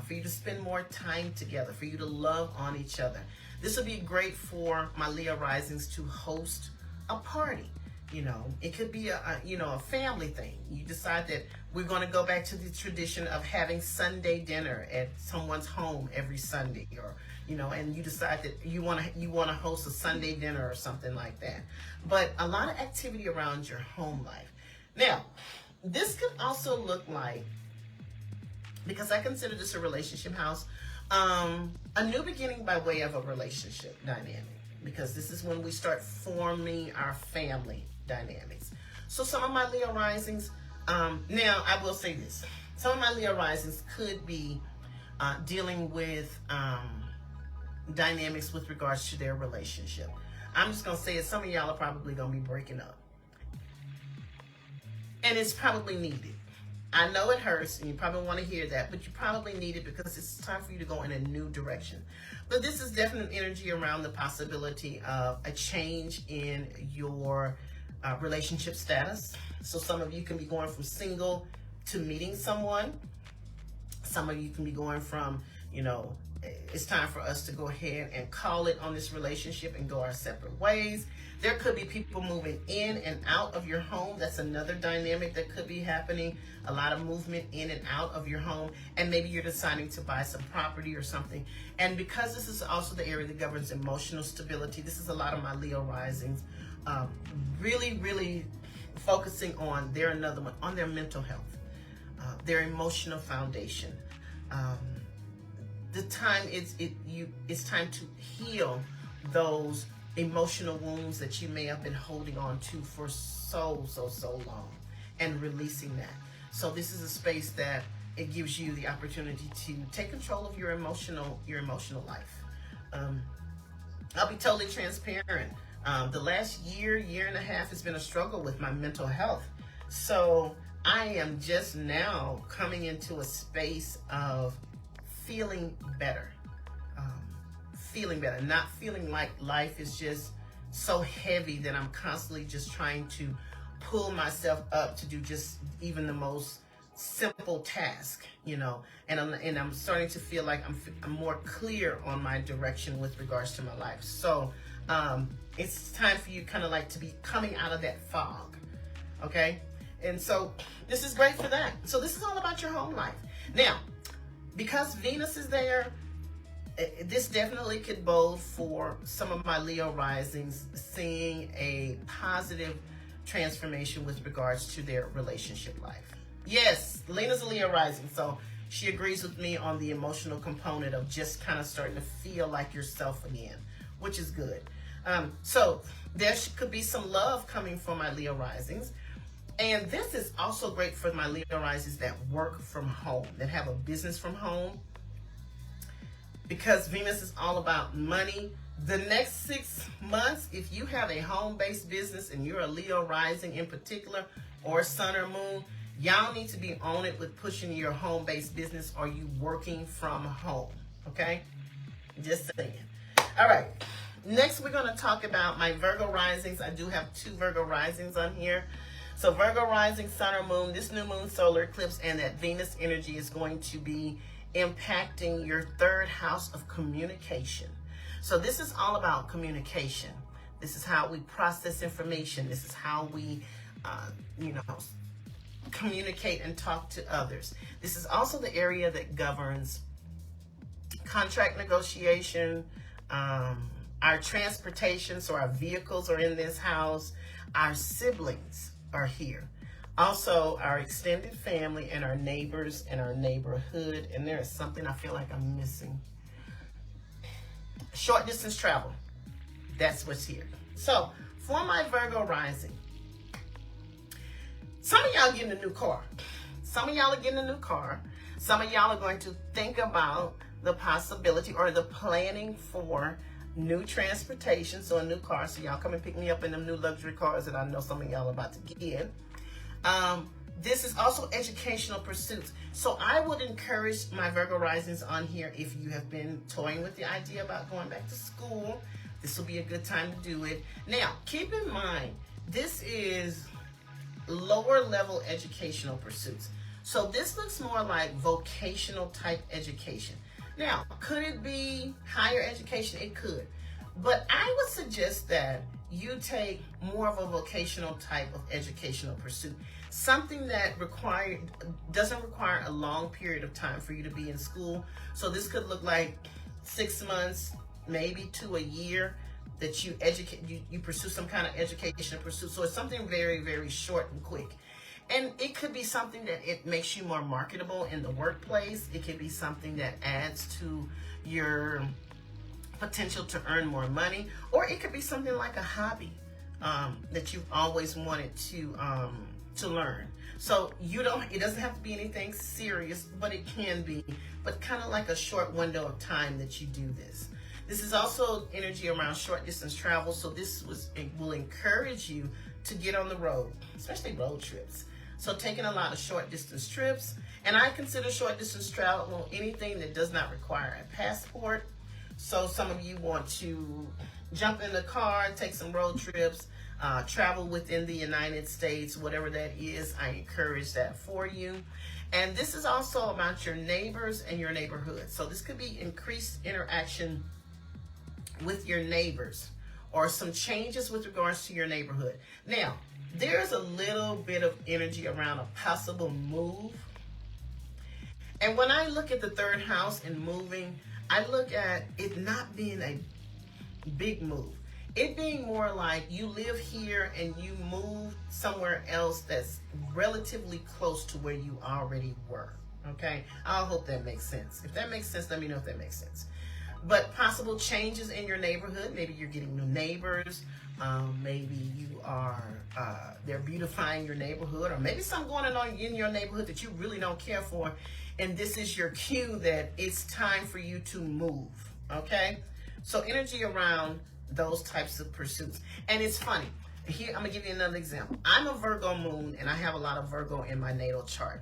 for you to spend more time together, for you to love on each other. This would be great for my Leo risings to host a party. You know, it could be a family thing. You decide that we're going to go back to the tradition of having Sunday dinner at someone's home every Sunday, or and you decide that you want to host a Sunday dinner or something like that. But a lot of activity around your home life. Now, this could also look like, because I consider this a relationship house, a new beginning by way of a relationship dynamic, because this is when we start forming our family dynamics. So some of my Leo risings, now I will say this. Some of my Leo risings could be dealing with dynamics with regards to their relationship. I'm just going to say it. Some of y'all are probably going to be breaking up. And it's probably needed. I know it hurts and you probably want to hear that, but you probably need it because it's time for you to go in a new direction. But this is definite energy around the possibility of a change in your relationship status. So some of you can be going from single to meeting someone. Some of you can be going from, it's time for us to go ahead and call it on this relationship and go our separate ways. There could be people moving in and out of your home. That's another dynamic that could be happening. A lot of movement in and out of your home. And maybe you're deciding to buy some property or something. And because this is also the area that governs emotional stability, this is a lot of my Leo risings. Really, really focusing on their mental health, their emotional foundation. The time it's time to heal those emotional wounds that you may have been holding on to for so long, and releasing that. So this is a space that it gives you the opportunity to take control of your emotional life. I'll be totally transparent. The last year and a half has been a struggle with my mental health. So I am just now coming into a space of feeling better. Not feeling like life is just so heavy that I'm constantly just trying to pull myself up to do just even the most simple task, and I'm starting to feel like I'm more clear on my direction with regards to my life. So it's time for you kind of like to be coming out of that fog, okay? And so this is great for that. So this is all about your home life. Now, because Venus is there, this definitely could bode for some of my Leo risings seeing a positive transformation with regards to their relationship life. Yes, Lena's a Leo rising, so she agrees with me on the emotional component of just kind of starting to feel like yourself again, which is good. So there could be some love coming from my Leo risings. And this is also great for my Leo risings that work from home, that have a business from home. Because Venus is all about money. The next 6 months, if you have a home-based business and you're a Leo rising in particular, or sun or moon, y'all need to be on it with pushing your home-based business, or you working from home, okay? Just saying. All right. Next, we're going to talk about my Virgo risings. I do have 2 Virgo risings on here. So Virgo rising, sun or moon, this new moon solar eclipse and that Venus energy is going to be impacting your 3rd house of communication. So this is all about communication. This is how we process information. This is how we, communicate and talk to others. This is also the area that governs contract negotiation, our transportation. So our vehicles are in this house. Our siblings are here. Also, our extended family and our neighbors and our neighborhood. And there is something I feel like I'm missing. Short distance travel. That's what's here. So, for my Virgo rising, some of y'all getting a new car. Some of y'all are getting a new car. Some of y'all are going to think about the possibility or the planning for new transportation. So a new car. So y'all come and pick me up in them new luxury cars that I know some of y'all are about to get. This is also educational pursuits. So I would encourage my Virgo risings on here, if you have been toying with the idea about going back to school, this will be a good time to do it. Now, keep in mind, this is lower level educational pursuits. So this looks more like vocational type education. Now, could it be higher education? It could. But I would suggest that you take more of a vocational type of educational pursuit. Something that doesn't require a long period of time for you to be in school. So this could look like 6 months, maybe to a year, that you pursue some kind of educational pursuit. So it's something very, very short and quick. And it could be something that it makes you more marketable in the workplace. It could be something that adds to your potential to earn more money. Or it could be something like a hobby. that you've always wanted to learn. So it doesn't have to be anything serious, but it can be, but kind of like a short window of time that you do this. This is also energy around short distance travel, so it will encourage you to get on the road, especially road trips. So taking a lot of short distance trips, and I consider short distance travel anything that does not require a passport. So some of you want to jump in the car, take some road trips, travel within the United States, whatever that is, I encourage that for you. And this is also about your neighbors and your neighborhood. So this could be increased interaction with your neighbors or some changes with regards to your neighborhood. Now, there's a little bit of energy around a possible move. And when I look at the third house and moving, I look at it not being a big move. It being more like you live here and you move somewhere else that's relatively close to where you already were. Okay? I hope that makes sense. If that makes sense, let me know if that makes sense. But possible changes in your neighborhood. Maybe you're getting new neighbors. Maybe you are, they're beautifying your neighborhood. Or maybe something going on in your neighborhood that you really don't care for. And this is your cue that it's time for you to move. Okay? So energy around those types of pursuits. And it's funny. Here, I'm going to give you another example. I'm a Virgo moon, and I have a lot of Virgo in my natal chart.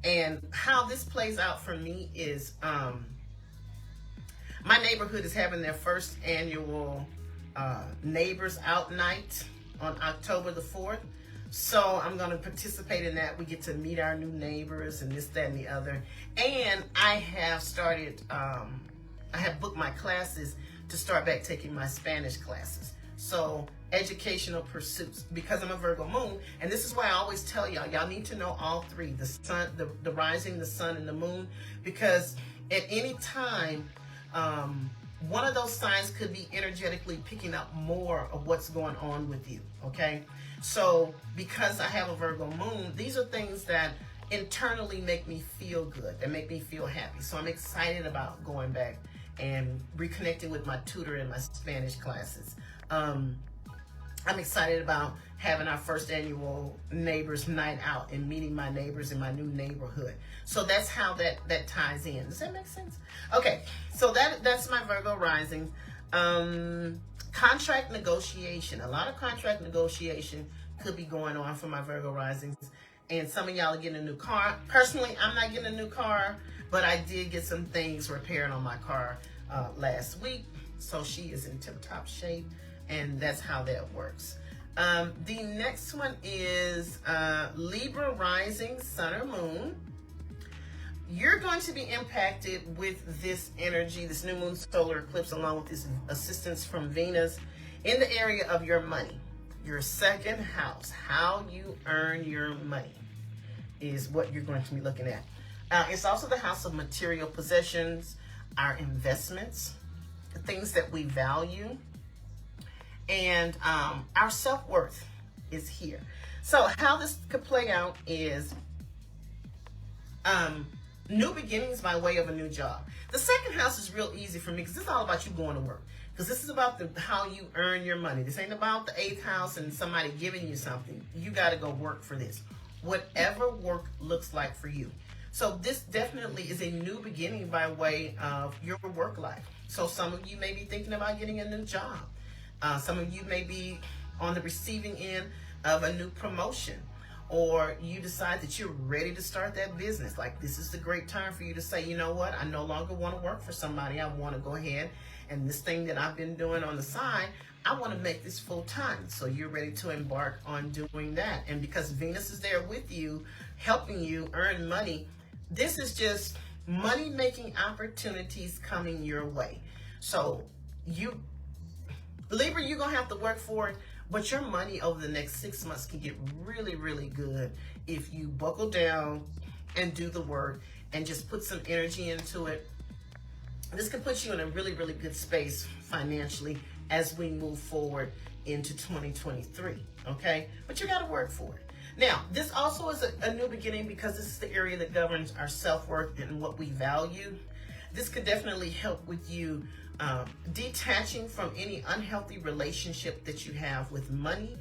And how this plays out for me is my neighborhood is having their first annual Neighbors Out Night on October the 4th. So I'm going to participate in that. We get to meet our new neighbors and this, that, and the other. And I have started, I have booked my classes to start back taking my Spanish classes. So educational pursuits, because I'm a Virgo moon. And this is why I always tell y'all need to know all three, the sun, the rising, the sun, and the moon, because at any time, one of those signs could be energetically picking up more of what's going on with you, okay? So because I have a Virgo moon, these are things that internally make me feel good, that make me feel happy. So I'm excited about going back and reconnecting with my tutor in my Spanish classes. I'm excited about having our first annual neighbors night out and meeting my neighbors in my new neighborhood. So that's how that ties in. Does that make sense? Okay, so that's my Virgo rising. Contract negotiation. A lot of contract negotiation could be going on for my Virgo risings. And some of y'all are getting a new car. Personally, I'm not getting a new car, but I did get some things repaired on my car last week. So she is in tip-top shape, and that's how that works. The next one is Libra rising, sun or moon. You're going to be impacted with this energy, this new moon solar eclipse, along with this assistance from Venus in the area of your money. Your second house, how you earn your money, is what you're going to be looking at. It's also the house of material possessions, our investments, the things that we value, and our self-worth is here. So how this could play out is new beginnings by way of a new job. The second house is real easy for me because this is all about you going to work. Because this is about how you earn your money. This ain't about the 8th house and somebody giving you something. You got to go work for this. Whatever work looks like for you. So this definitely is a new beginning by way of your work life. So some of you may be thinking about getting a new job. Some of you may be on the receiving end of a new promotion. Or you decide that you're ready to start that business. Like, this is the great time for you to say, you know what? I no longer want to work for somebody. I want to go ahead and this thing that I've been doing on the side, I want to make this full time. So you're ready to embark on doing that. And because Venus is there with you, helping you earn money, this is just money-making opportunities coming your way. So you, Libra, you're going to have to work for it. But your money over the next 6 months can get really, really good if you buckle down and do the work and just put some energy into it. This can put you in a really, really good space financially as we move forward into 2023, okay? But you got to work for it. Now, this also is a new beginning because this is the area that governs our self-worth and what we value. This could definitely help with you Detaching from any unhealthy relationship that you have with money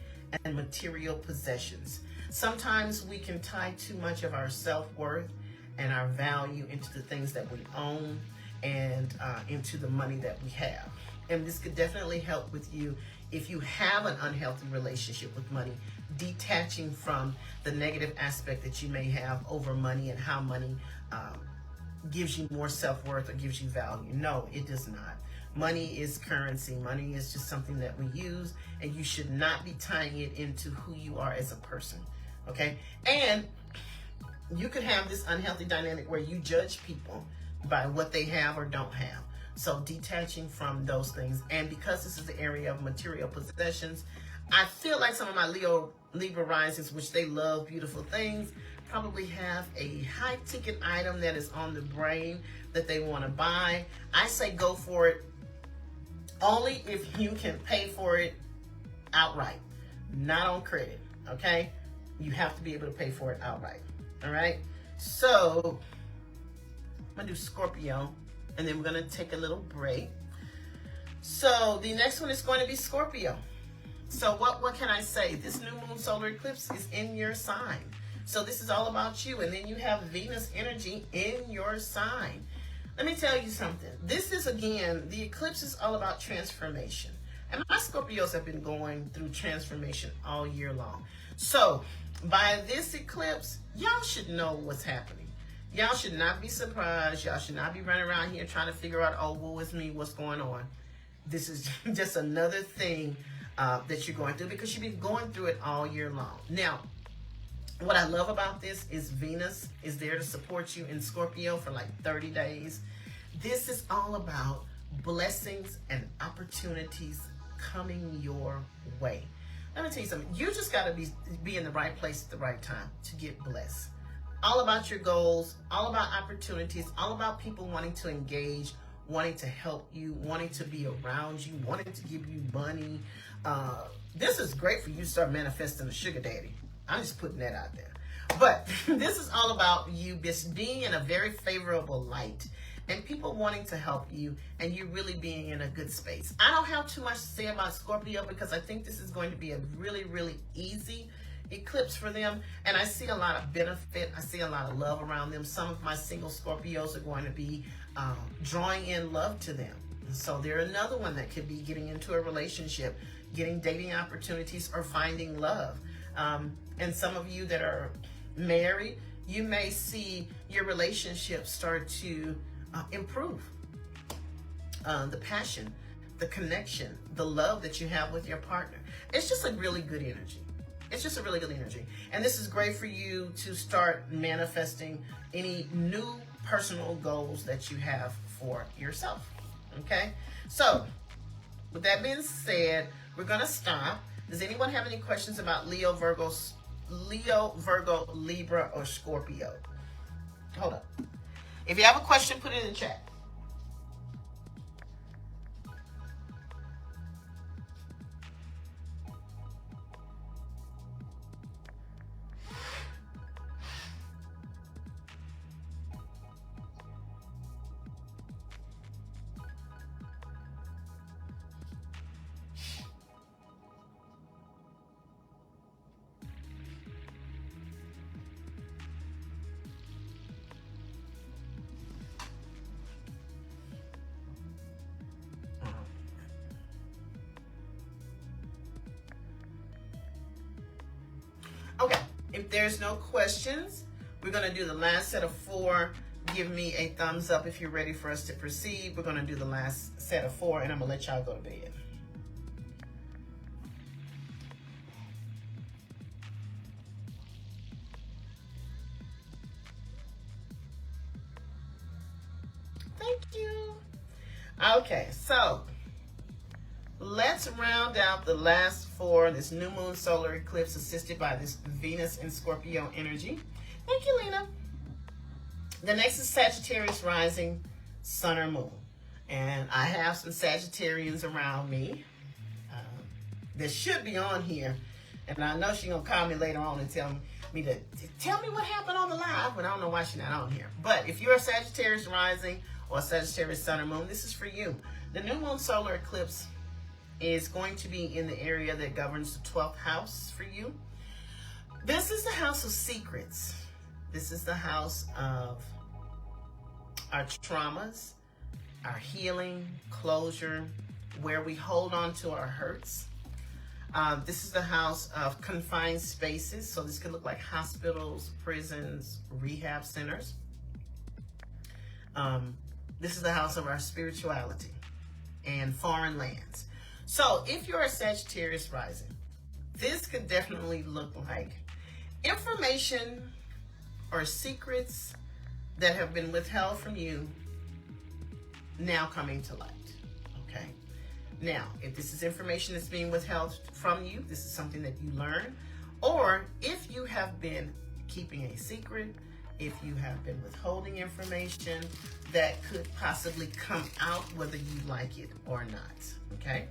and material possessions. Sometimes we can tie too much of our self-worth and our value into the things that we own and into the money that we have. And this could definitely help with you if you have an unhealthy relationship with money, detaching from the negative aspect that you may have over money and how money gives you more self-worth or gives you value. No, it does not. Money is currency. Money is just something that we use, and you should not be tying it into who you are as a person. Okay? And you could have this unhealthy dynamic where you judge people by what they have or don't have. So detaching from those things. And because this is the area of material possessions, I feel like some of my Libra risings, which they love beautiful things, probably have a high ticket item that is on the brain that they want to buy. I say go for it only if you can pay for it outright, not on credit, okay? You have to be able to pay for it outright, all right? So I'm going to do Scorpio, and then we're going to take a little break. So the next one is going to be Scorpio. So what can I say? This new moon solar eclipse is in your sign. So this is all about you. And then you have Venus energy in your sign. Let me tell you something. This is, again, the eclipse is all about transformation. And my Scorpios have been going through transformation all year long. So by this eclipse, y'all should know what's happening. Y'all should not be surprised. Y'all should not be running around here trying to figure out, oh, woe is me, what's going on. This is just another thing that you're going through because you've been going through it all year long. Now, what I love about this is Venus is there to support you in Scorpio for like 30 days. This is all about blessings and opportunities coming your way. Let me tell you something. You just got to be in the right place at the right time to get blessed. All about your goals, all about opportunities, all about people wanting to engage, wanting to help you, wanting to be around you, wanting to give you money. This is great for you to start manifesting a sugar daddy. I'm just putting that out there. But this is all about you just being in a very favorable light and people wanting to help you and you really being in a good space. I don't have too much to say about Scorpio because I think this is going to be a really, really easy eclipse for them. And I see a lot of benefit. I see a lot of love around them. Some of my single Scorpios are going to be drawing in love to them. So they're another one that could be getting into a relationship, getting dating opportunities, or finding love. And some of you that are married, you may see your relationship start to improve. The passion, the connection, the love that you have with your partner. It's just a really good energy. It's just a really good energy. And this is great for you to start manifesting any new personal goals that you have for yourself. Okay? So, with that being said, we're going to stop. Does anyone have any questions about Leo, Virgo, Libra, or Scorpio? Hold up. If you have a question, put it in the chat. Okay, if there's no questions, we're going to do the last set of 4. Give me a thumbs up if you're ready for us to proceed. We're going to do the last set of 4, and I'm going to let y'all go to bed. Thank you. Okay, so let's round out the last 4, this new moon solar eclipse assisted by this Venus and Scorpio energy. Thank you, Lena. The next is Sagittarius rising, sun or moon. And I have some Sagittarians around me that should be on here. And I know she's going to call me later on and tell me what happened on the live, but I don't know why she's not on here. But if you're a Sagittarius rising or Sagittarius sun or moon, this is for you. The new moon solar eclipse is going to be in the area that governs the 12th house for you. This is the house of secrets. This is the house of our traumas, our healing, closure, where we hold on to our hurts. This is the house of confined spaces. So this could look like hospitals, prisons, rehab centers. This is the house of our spirituality and foreign lands. So if you're a Sagittarius rising, this could definitely look like information or secrets that have been withheld from you now coming to light. Okay. Now, if this is information that's being withheld from you, this is something that you learn, or if you have been keeping a secret, if you have been withholding information that could possibly come out whether you like it or not. Okay.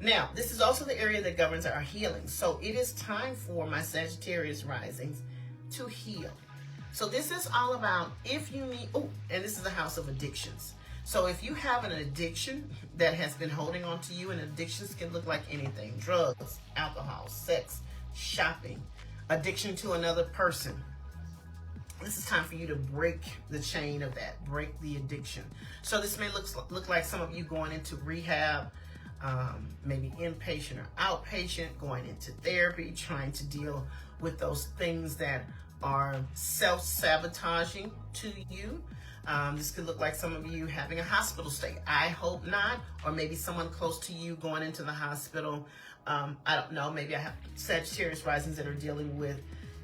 Now, this is also the area that governs our healing. So it is time for my Sagittarius risings to heal. So this is all about if you need, and this is the house of addictions. So if you have an addiction that has been holding on to you, and addictions can look like anything: drugs, alcohol, sex, shopping, addiction to another person. This is time for you to break the chain of that, break the addiction. So this may look like some of you going into rehab, maybe inpatient or outpatient, going into therapy, trying to deal with those things that are self-sabotaging to you. This could look like some of you having a hospital stay. I hope not. Or maybe someone close to you going into the hospital. I don't know. Maybe I have Sagittarius risings that are dealing with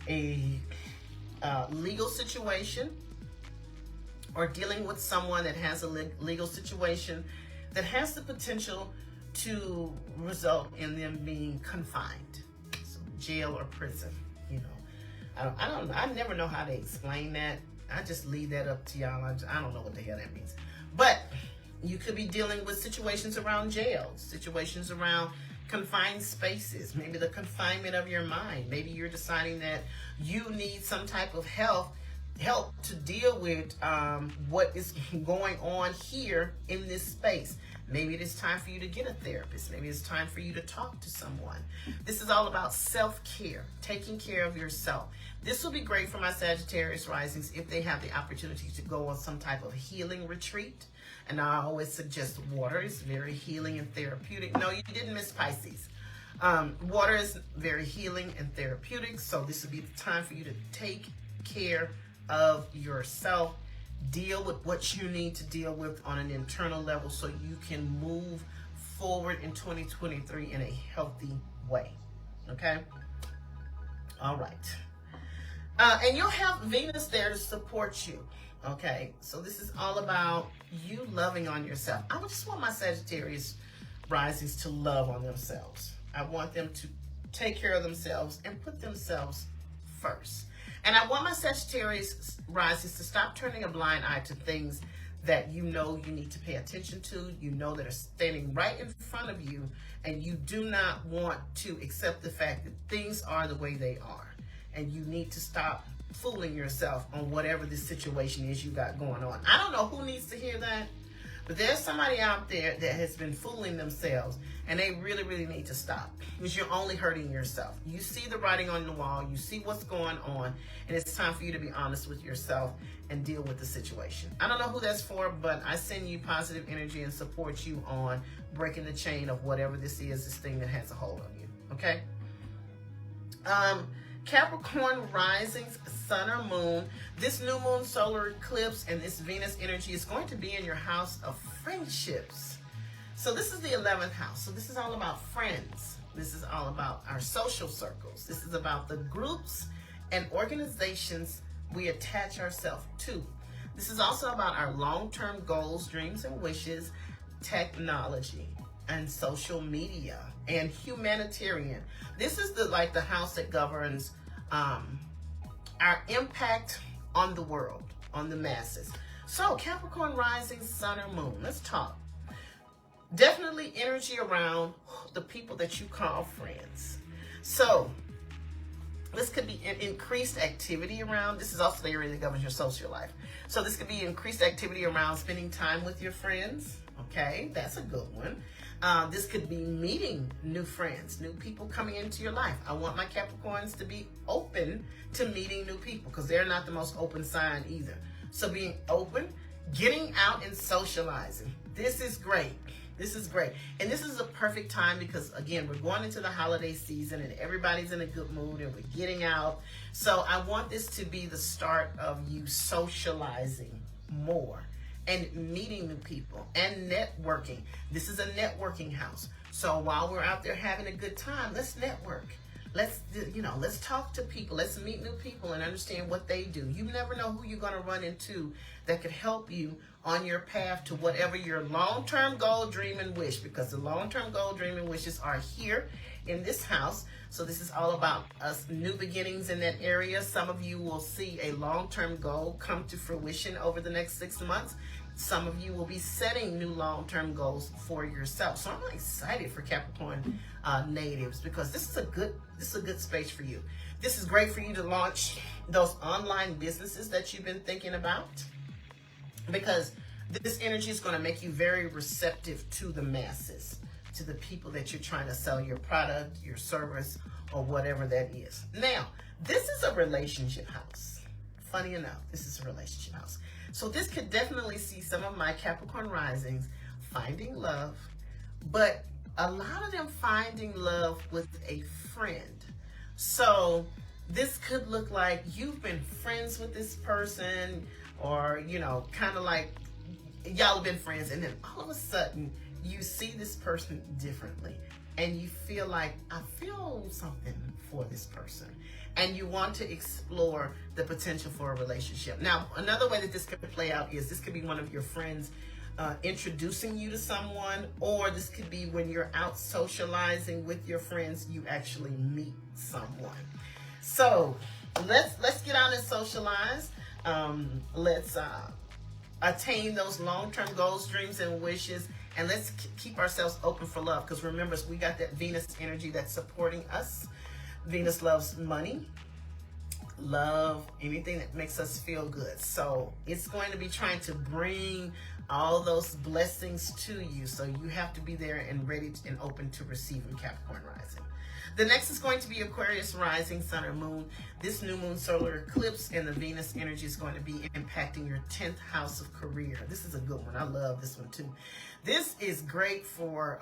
a legal situation, or dealing with someone that has a legal situation that has the potential to result in them being confined. So jail or prison, you know. I never know how to explain that. I just leave that up to y'all. I don't know what the hell that means. But you could be dealing with situations around jail, situations around confined spaces, maybe the confinement of your mind. Maybe you're deciding that you need some type of help to deal with what is going on here in this space. Maybe it is time for you to get a therapist. Maybe it's time for you to talk to someone. This is all about self-care, taking care of yourself. This will be great for my Sagittarius risings if they have the opportunity to go on some type of healing retreat. And I always suggest water is very healing and therapeutic. No, you didn't miss Pisces. Water is very healing and therapeutic. So this would be the time for you to take care of yourself. Deal with what you need to deal with on an internal level so you can move forward in 2023 in a healthy way. Okay? All right. And you'll have Venus there to support you. Okay? So this is all about you loving on yourself. I just want my Sagittarius risings to love on themselves. I want them to take care of themselves and put themselves first. And I want my Sagittarius risings to stop turning a blind eye to things that you know you need to pay attention to, you know that are standing right in front of you, and you do not want to accept the fact that things are the way they are. And you need to stop fooling yourself on whatever this situation is you got going on. I don't know who needs to hear that, but there's somebody out there that has been fooling themselves, and they really, really need to stop, because you're only hurting yourself. You see the writing on the wall, you see what's going on, and it's time for you to be honest with yourself and deal with the situation. I don't know who that's for, but I send you positive energy and support you on breaking the chain of whatever this is, this thing that has a hold on you, okay? Capricorn risings, sun or moon, this new moon solar eclipse and this Venus energy is going to be in your house of friendships. So this is the 11th house. So this is all about friends. This is all about our social circles. This is about the groups and organizations we attach ourselves to. This is also about our long-term goals, dreams, and wishes, technology, and social media, and humanitarian. This is the house that governs our impact on the world, on the masses. So Capricorn rising, sun or moon, let's talk. Definitely energy around the people that you call friends. So this could be an increased activity around, this is also the area that governs your social life. So this could be increased activity around spending time with your friends, Okay, that's a good one. This could be meeting new friends, new people coming into your life. I want my Capricorns to be open to meeting new people because they're not the most open sign either. So being open, getting out and socializing. This is great. This is great. And this is a perfect time because, again, we're going into the holiday season and everybody's in a good mood and we're getting out. So I want this to be the start of you socializing more and meeting new people and networking. This is a networking house. So while we're out there having a good time, let's network. Let's talk to people. Let's meet new people and understand what they do. You never know who you're going to run into that could help you on your path to whatever your long-term goal, dream, and wish, because the long-term goal, dream, and wishes are here in this house. So this is all about us new beginnings in that area. Some of you will see a long-term goal come to fruition over the next 6 months. Some of you will be setting new long-term goals for yourself. So I'm really excited for Capricorn natives because this is a good space for you. This is great for you to launch those online businesses that you've been thinking about, because this energy is going to make you very receptive to the masses, to the people that you're trying to sell your product, your service, or whatever that is. Now, this is a relationship house. Funny enough, this is a relationship house. So this could definitely see some of my Capricorn risings finding love, but a lot of them finding love with a friend. So this could look like you've been friends with this person, or, kind of like y'all have been friends, and then all of a sudden you see this person differently and you feel like, I feel something for this person, and you want to explore the potential for a relationship. Now, another way that this could play out is this could be one of your friends introducing you to someone, or this could be when you're out socializing with your friends, you actually meet someone. So let's get out and socialize. Let's attain those long-term goals, dreams, and wishes, and let's keep ourselves open for love, because remember, we got that Venus energy that's supporting us. Venus loves money, love, anything that makes us feel good. So it's going to be trying to bring all those blessings to you. So you have to be there and ready and open to receiving, Capricorn rising. The next is going to be Aquarius rising, sun or moon. This new moon solar eclipse and the Venus energy is going to be impacting your 10th house of career. This is a good one. I love this one too. This is great for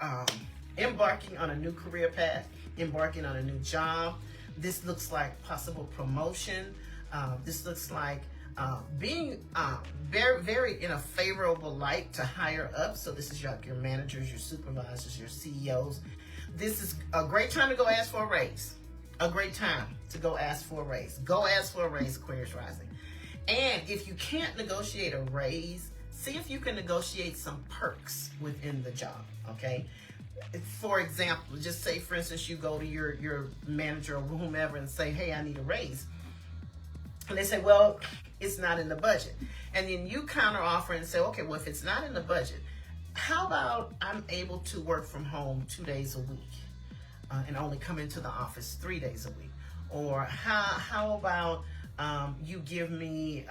embarking on a new career path, embarking on a new job. This looks like possible promotion. This looks like being very, very in a favorable light to higher up. So this is your managers, your supervisors, your CEOs. This is a great time to go ask for a raise. A great time to go ask for a raise. Go ask for a raise, Aquarius rising. And if you can't negotiate a raise, see if you can negotiate some perks within the job, okay? For example, just say, for instance, you go to your manager or whomever and say, hey, I need a raise. And they say, well, it's not in the budget. And then you counter offer and say, okay, well, if it's not in the budget, how about I'm able to work from home 2 days a week and only come into the office 3 days a week? Or how about you give me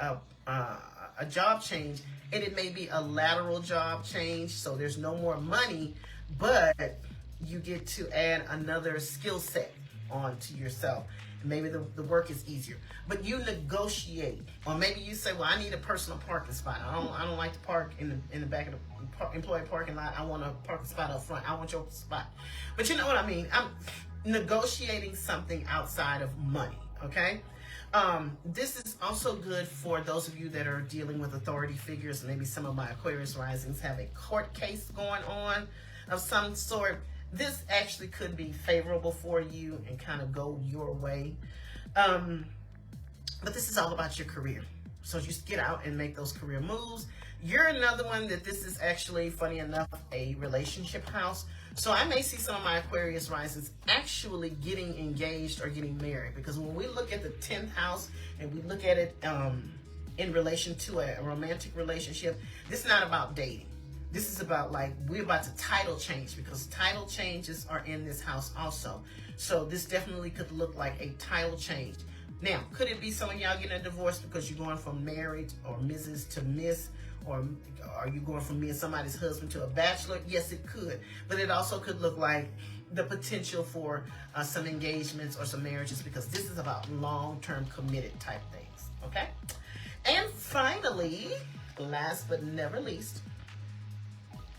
a job change, and it may be a lateral job change, so there's no more money, but you get to add another skill set onto yourself. Maybe the work is easier, but you negotiate. Or maybe you say, well, I need a personal parking spot. I don't like to park in the back of the employee parking lot. I want a parking spot up front. I want your spot. But you know what I mean? I'm negotiating something outside of money, okay? This is also good for those of you that are dealing with authority figures. Maybe some of my Aquarius risings have a court case going on of some sort. This actually could be favorable for you and kind of go your way. But this is all about your career. So just get out and make those career moves. You're another one that this is actually, funny enough, a relationship house. So I may see some of my Aquarius risings actually getting engaged or getting married. Because when we look at the 10th house and we look at it in relation to a romantic relationship, this is not about dating. This is about, like, we're about to title change, because title changes are in this house also. So this definitely could look like a title change. Now, could it be some of y'all getting a divorce because you're going from married or Mrs. to Miss, Or are you going from being somebody's husband to a bachelor? Yes, it could. But it also could look like the potential for some engagements or some marriages, because this is about long-term committed type things, okay? And finally, last but never least,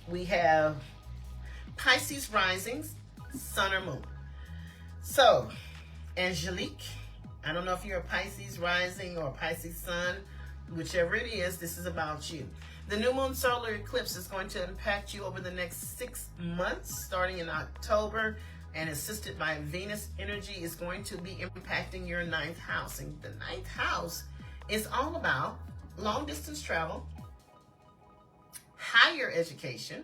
we have Pisces risings, sun or moon. So, Angelique, I don't know if you're a Pisces rising or a Pisces sun, whichever it is, this is about you. The new moon solar eclipse is going to impact you over the next 6 months, starting in October, and assisted by Venus energy is going to be impacting your 9th house. And the 9th house is all about long distance travel, higher education,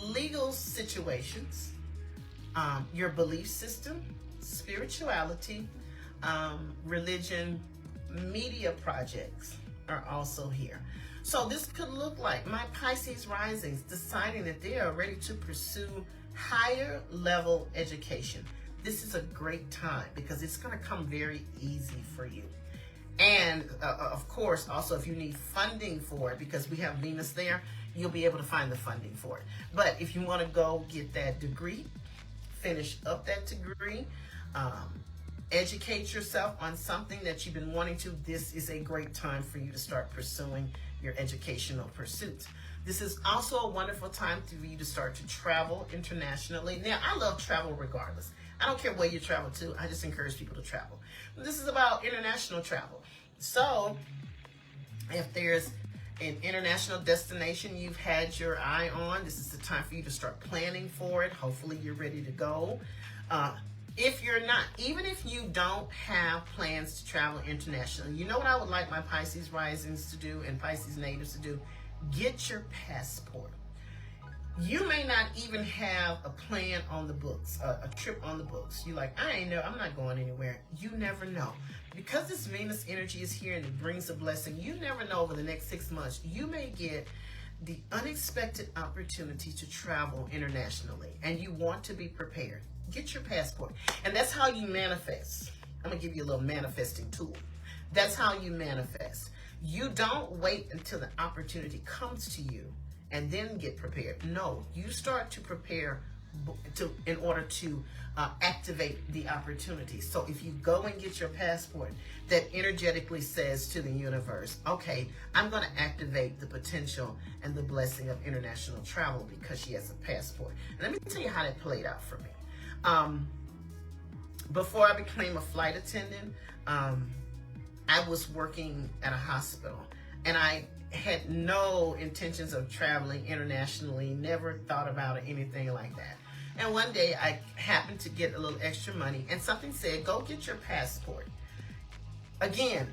legal situations, your belief system, spirituality, religion, media projects are also here. So this could look like my Pisces risings deciding that they are ready to pursue higher level education. This is a great time because it's going to come very easy for you. And of course, also if you need funding for it, because we have Venus there, you'll be able to find the funding for it. But if you want to go get that degree, finish up that degree, educate yourself on something that you've been wanting to, this is a great time for you to start pursuing your educational pursuits. This is also a wonderful time for you to start to travel internationally. Now, I love travel regardless. I don't care where you travel to. I just encourage people to travel. This is about international travel. So, if there's an international destination you've had your eye on, this is the time for you to start planning for it. Hopefully, you're ready to go. If you're not, even if you don't have plans to travel internationally, you know what I would like my Pisces risings to do and Pisces natives to do? Get your passport. You may not even have a plan on the books, a trip on the books. You're like, I'm not going anywhere. You never know. Because this Venus energy is here and it brings a blessing, you never know over the next 6 months, you may get the unexpected opportunity to travel internationally, and you want to be prepared. Get your passport. And that's how you manifest. I'm going to give you a little manifesting tool. That's how you manifest. You don't wait until the opportunity comes to you and then get prepared. No, you start to prepare in order to activate the opportunity. So if you go and get your passport, that energetically says to the universe, okay, I'm going to activate the potential and the blessing of international travel because she has a passport. And let me tell you how that played out for me. Before I became a flight attendant, I was working at a hospital, and I had no intentions of traveling internationally, never thought about it, anything like that. And one day I happened to get a little extra money, and something said, go get your passport. Again,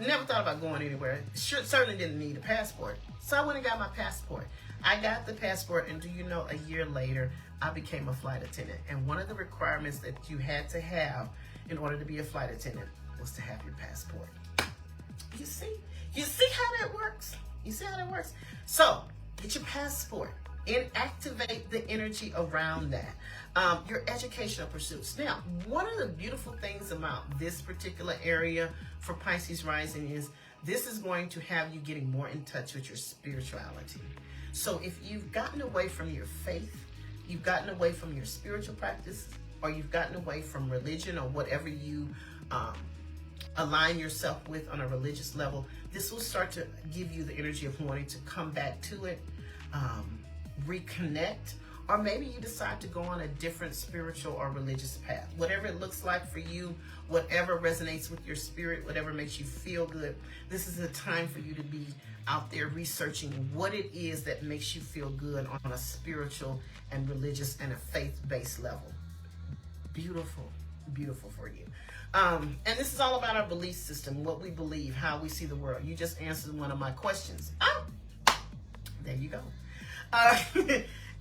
never thought about going anywhere. Certainly didn't need a passport. So I went and got my passport. I got the passport, and do you know, a year later, I became a flight attendant. And one of the requirements that you had to have in order to be a flight attendant was to have your passport. You see how that works? You see how that works? So get your passport and activate the energy around that. Your educational pursuits. Now, one of the beautiful things about this particular area for Pisces rising is this is going to have you getting more in touch with your spirituality. So if you've gotten away from your faith, you've gotten away from your spiritual practice, or you've gotten away from religion or whatever you align yourself with on a religious level, this will start to give you the energy of wanting to come back to it, reconnect, or maybe you decide to go on a different spiritual or religious path. Whatever it looks like for you, whatever resonates with your spirit, whatever makes you feel good, this is a time for you to be out there researching what it is that makes you feel good on a spiritual and religious and a faith-based level. Beautiful, beautiful for you. And this is all about our belief system, what we believe, how we see the world. You just answered one of my questions. Oh, there you go.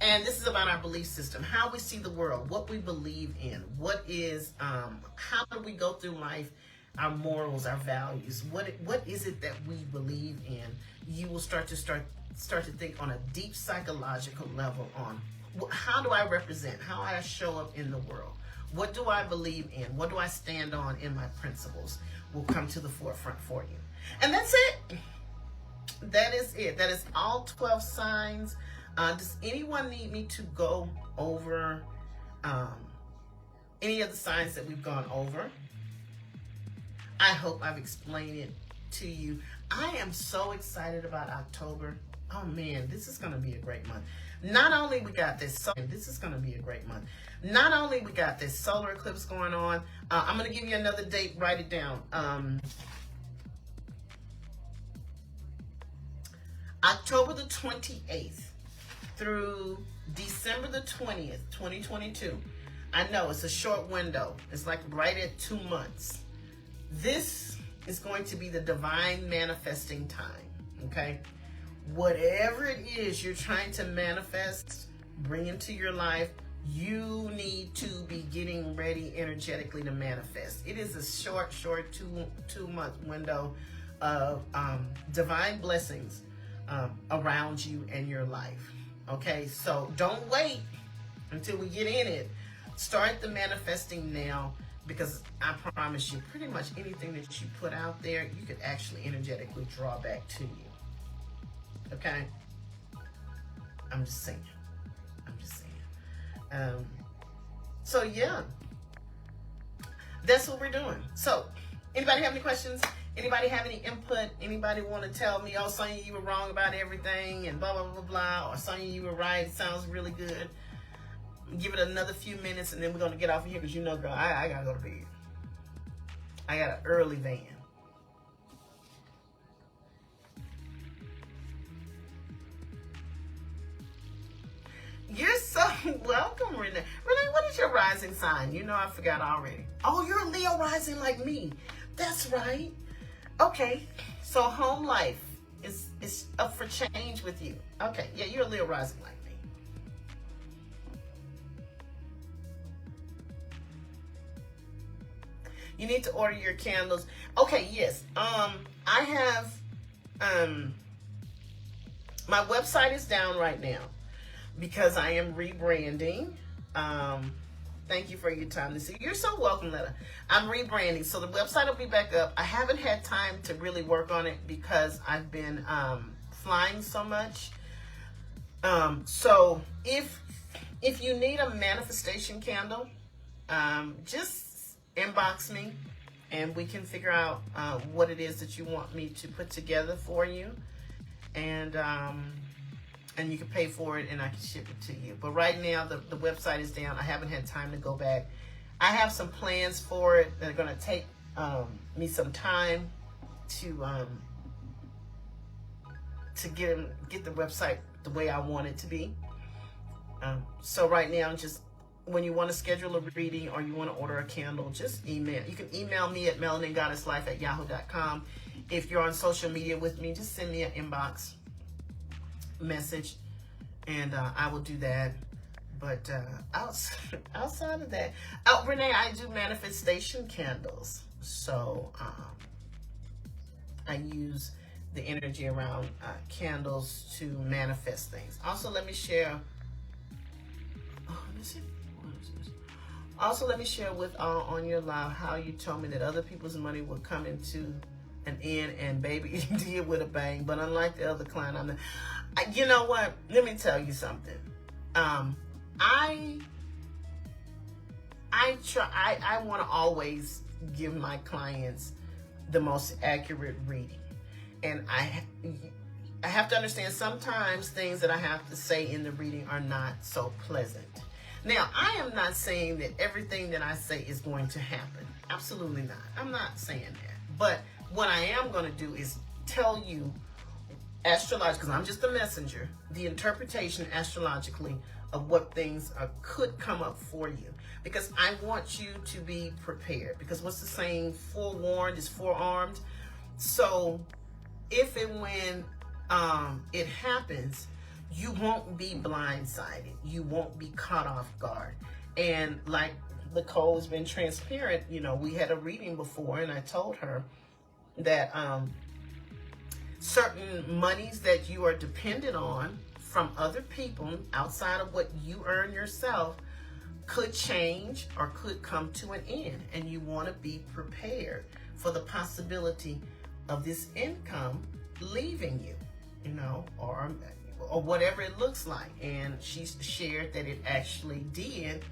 And this is about our belief system, how we see the world, what we believe in, what is, how do we go through life, our morals, our values, what is it that we believe in. You will start to think on a deep psychological level on how do I represent, how I show up in the world. What do I believe in? What do I stand on in my principles will come to the forefront for you. And that's it. that is it. That is all 12 signs. Does anyone need me to go over any of the signs that we've gone over? I hope I've explained it to you. I am so excited about October. Oh man, this is going to be a great month. Not only we got this solar eclipse going on. I'm going to give you another date. Write it down. October the 28th through December the 20th, 2022. I know it's a short window. It's like right at 2 months. This is going to be the divine manifesting time, okay? Whatever it is you're trying to manifest, bring into your life, you need to be getting ready energetically to manifest. It is a short two-month window of divine blessings around you and your life, okay? So don't wait until we get in it. Start the manifesting now, because I promise you, pretty much anything that you put out there, you could actually energetically draw back to you. Okay? I'm just saying. So yeah, that's what we're doing. So, anybody have any questions? Anybody have any input? Anybody want to tell me, oh, Sonia, you were wrong about everything, and blah, blah, blah, blah, or Sonia, you were right, it sounds really good. Give it another few minutes, and then we're going to get off of here, because you know, girl, I got to go to bed. I got an early van. You're so welcome, Renee. Renee, what is your rising sign? You know, I forgot already. Oh, you're a Leo rising like me. That's right. Okay, so home life is up for change with you. Okay, yeah, you're a Leo rising like me. You need to order your candles. Okay, yes. I have my website is down right now because I am rebranding. Thank you for your time this evening. You're so welcome, Letta. I'm rebranding, so the website will be back up. I haven't had time to really work on it because I've been flying so much. So if you need a manifestation candle, just inbox me and we can figure out what it is that you want me to put together for you, and you can pay for it and I can ship it to you. But right now the website is down. I haven't had time to go back. I have some plans for it that are going to take me some time to get the website the way I want it to be. So right now, just when you want to schedule a reading or you want to order a candle, just email. You can email me at melaningoddesslife@yahoo.com. If you're on social media with me, just send me an inbox message and I will do that. But outside of that, Renee, I do manifestation candles. So I use the energy around candles to manifest things. Also, let me share. Also, let me share with on your live how you told me that other people's money would come into an end, and baby, you did with a bang. But unlike the other client, you know what? Let me tell you something. I want to always give my clients the most accurate reading, and I have to understand sometimes things that I have to say in the reading are not so pleasant. Now, I am not saying that everything that I say is going to happen. Absolutely not. I'm not saying that. But what I am going to do is tell you astrologically, because I'm just a messenger, the interpretation astrologically of what things could come up for you. Because I want you to be prepared. Because what's the saying? Forewarned is forearmed. So if and when it happens, you won't be blindsided. You won't be caught off guard. And like Nicole has been transparent, you know, we had a reading before and I told her that certain monies that you are dependent on from other people outside of what you earn yourself could change or could come to an end. And you want to be prepared for the possibility of this income leaving you. you know, or whatever it looks like. And she shared that it actually did,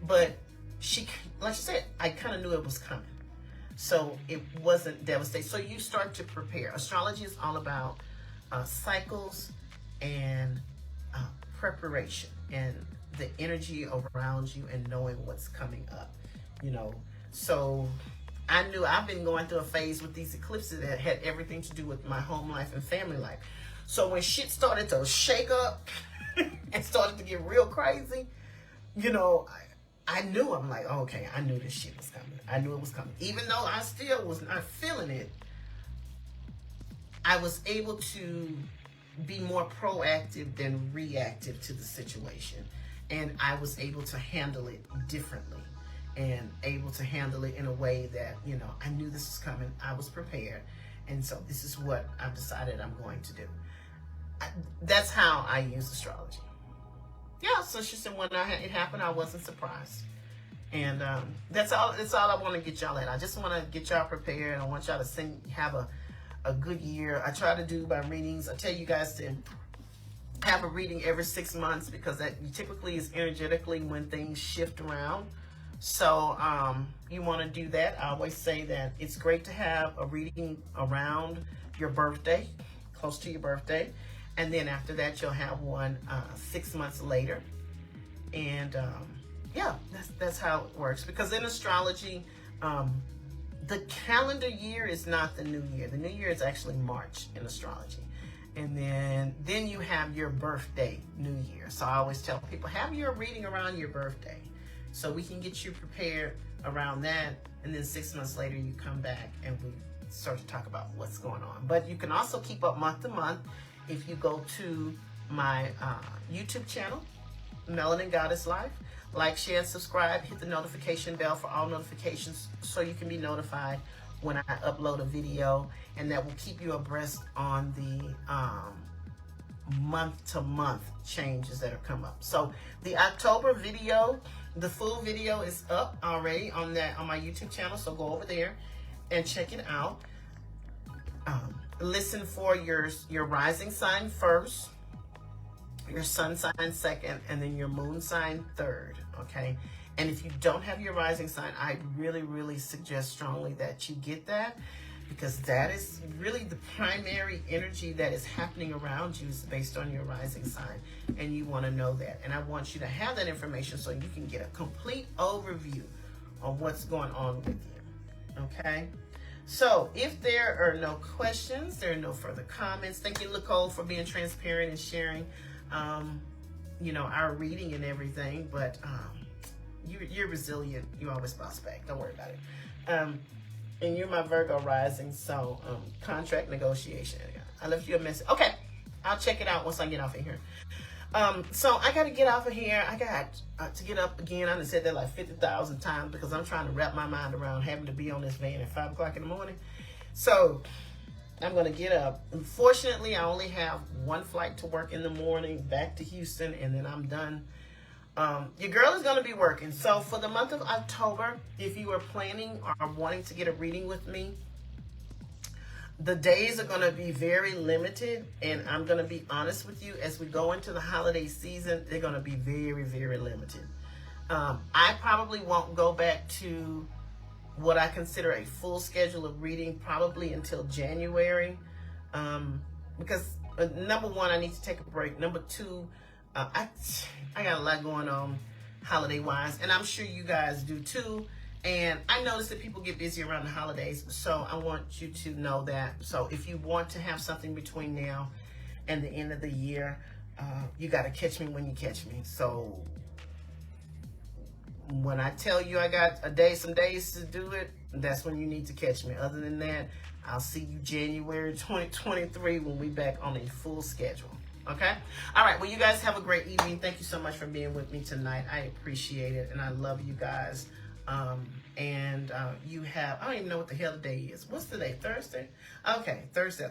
but she, like she said, I kind of knew it was coming. So it wasn't devastating. So you start to prepare. Astrology is all about cycles and preparation and the energy around you and knowing what's coming up, you know. So I knew I've been going through a phase with these eclipses that had everything to do with my home life and family life. So when shit started to shake up and started to get real crazy, you know, I knew. I'm like, oh, okay, I knew this shit was coming. I knew it was coming. Even though I still was not feeling it, I was able to be more proactive than reactive to the situation. And I was able to handle it differently and able to handle it in a way that, you know, I knew this was coming. I was prepared. And so this is what I've decided I'm going to do. That's how I use astrology. Yeah, so she said when it happened, I wasn't surprised. And that's all I want to get y'all at. I just want to get y'all prepared. I want y'all to have a good year. I try to do my readings. I tell you guys to have a reading every 6 months because that typically is energetically when things shift around. So you want to do that. I always say that it's great to have a reading around your birthday, close to your birthday. And then after that, you'll have one 6 months later. And yeah, that's how it works. Because in astrology, the calendar year is not the new year. The new year is actually March in astrology. And then you have your birthday new year. So I always tell people, have your reading around your birthday. So we can get you prepared around that. And then 6 months later, you come back and we start to talk about what's going on. But you can also keep up month to month if you go to my YouTube channel, Melanin Goddess Life. Like, share, and subscribe. Hit the notification bell for all notifications so you can be notified when I upload a video. And that will keep you abreast on the month-to-month changes that are come up. So the October video, the full video is up already on my YouTube channel. So go over there and check it out. Listen for your rising sign first, your sun sign second, and then your moon sign third, okay? And if you don't have your rising sign, I really, really suggest strongly that you get that because that is really the primary energy that is happening around you is based on your rising sign, and you want to know that. And I want you to have that information so you can get a complete overview on what's going on with you, okay? So if there are no questions, there are no further comments. Thank you, Nicole, for being transparent and sharing, you know, our reading and everything. But you're resilient. You always bounce back. Don't worry about it. And you're my Virgo rising, so contract negotiation. I left you a message. Okay, I'll check it out once I get off of here. So I got to get off of here. I got to get up again. I done said that like 50,000 times because I'm trying to wrap my mind around having to be on this van at 5 o'clock in the morning. So I'm going to get up. Unfortunately, I only have one flight to work in the morning back to Houston, and then I'm done. Your girl is going to be working. So for the month of October, if you are planning or wanting to get a reading with me, the days are going to be very limited, and I'm going to be honest with you. As we go into the holiday season, they're going to be very, very limited. I probably won't go back to what I consider a full schedule of reading probably until January, because number one, I need to take a break. Number two, I got a lot going on holiday-wise, and I'm sure you guys do too. And I notice that people get busy around the holidays, so I want you to know that. So if you want to have something between now and the end of the year, you got to catch me when you catch me. So when I tell you I got some days to do it, that's when you need to catch me. Other than that, I'll see you January 2023 when we back on a full schedule. Okay? All right. Well, you guys have a great evening. Thank you so much for being with me tonight. I appreciate it, and I love you guys. You have, I don't even know what the hell the day is. What's the day? Thursday? Okay, Thursday.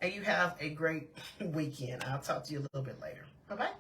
And you have a great weekend. I'll talk to you a little bit later. Bye-bye.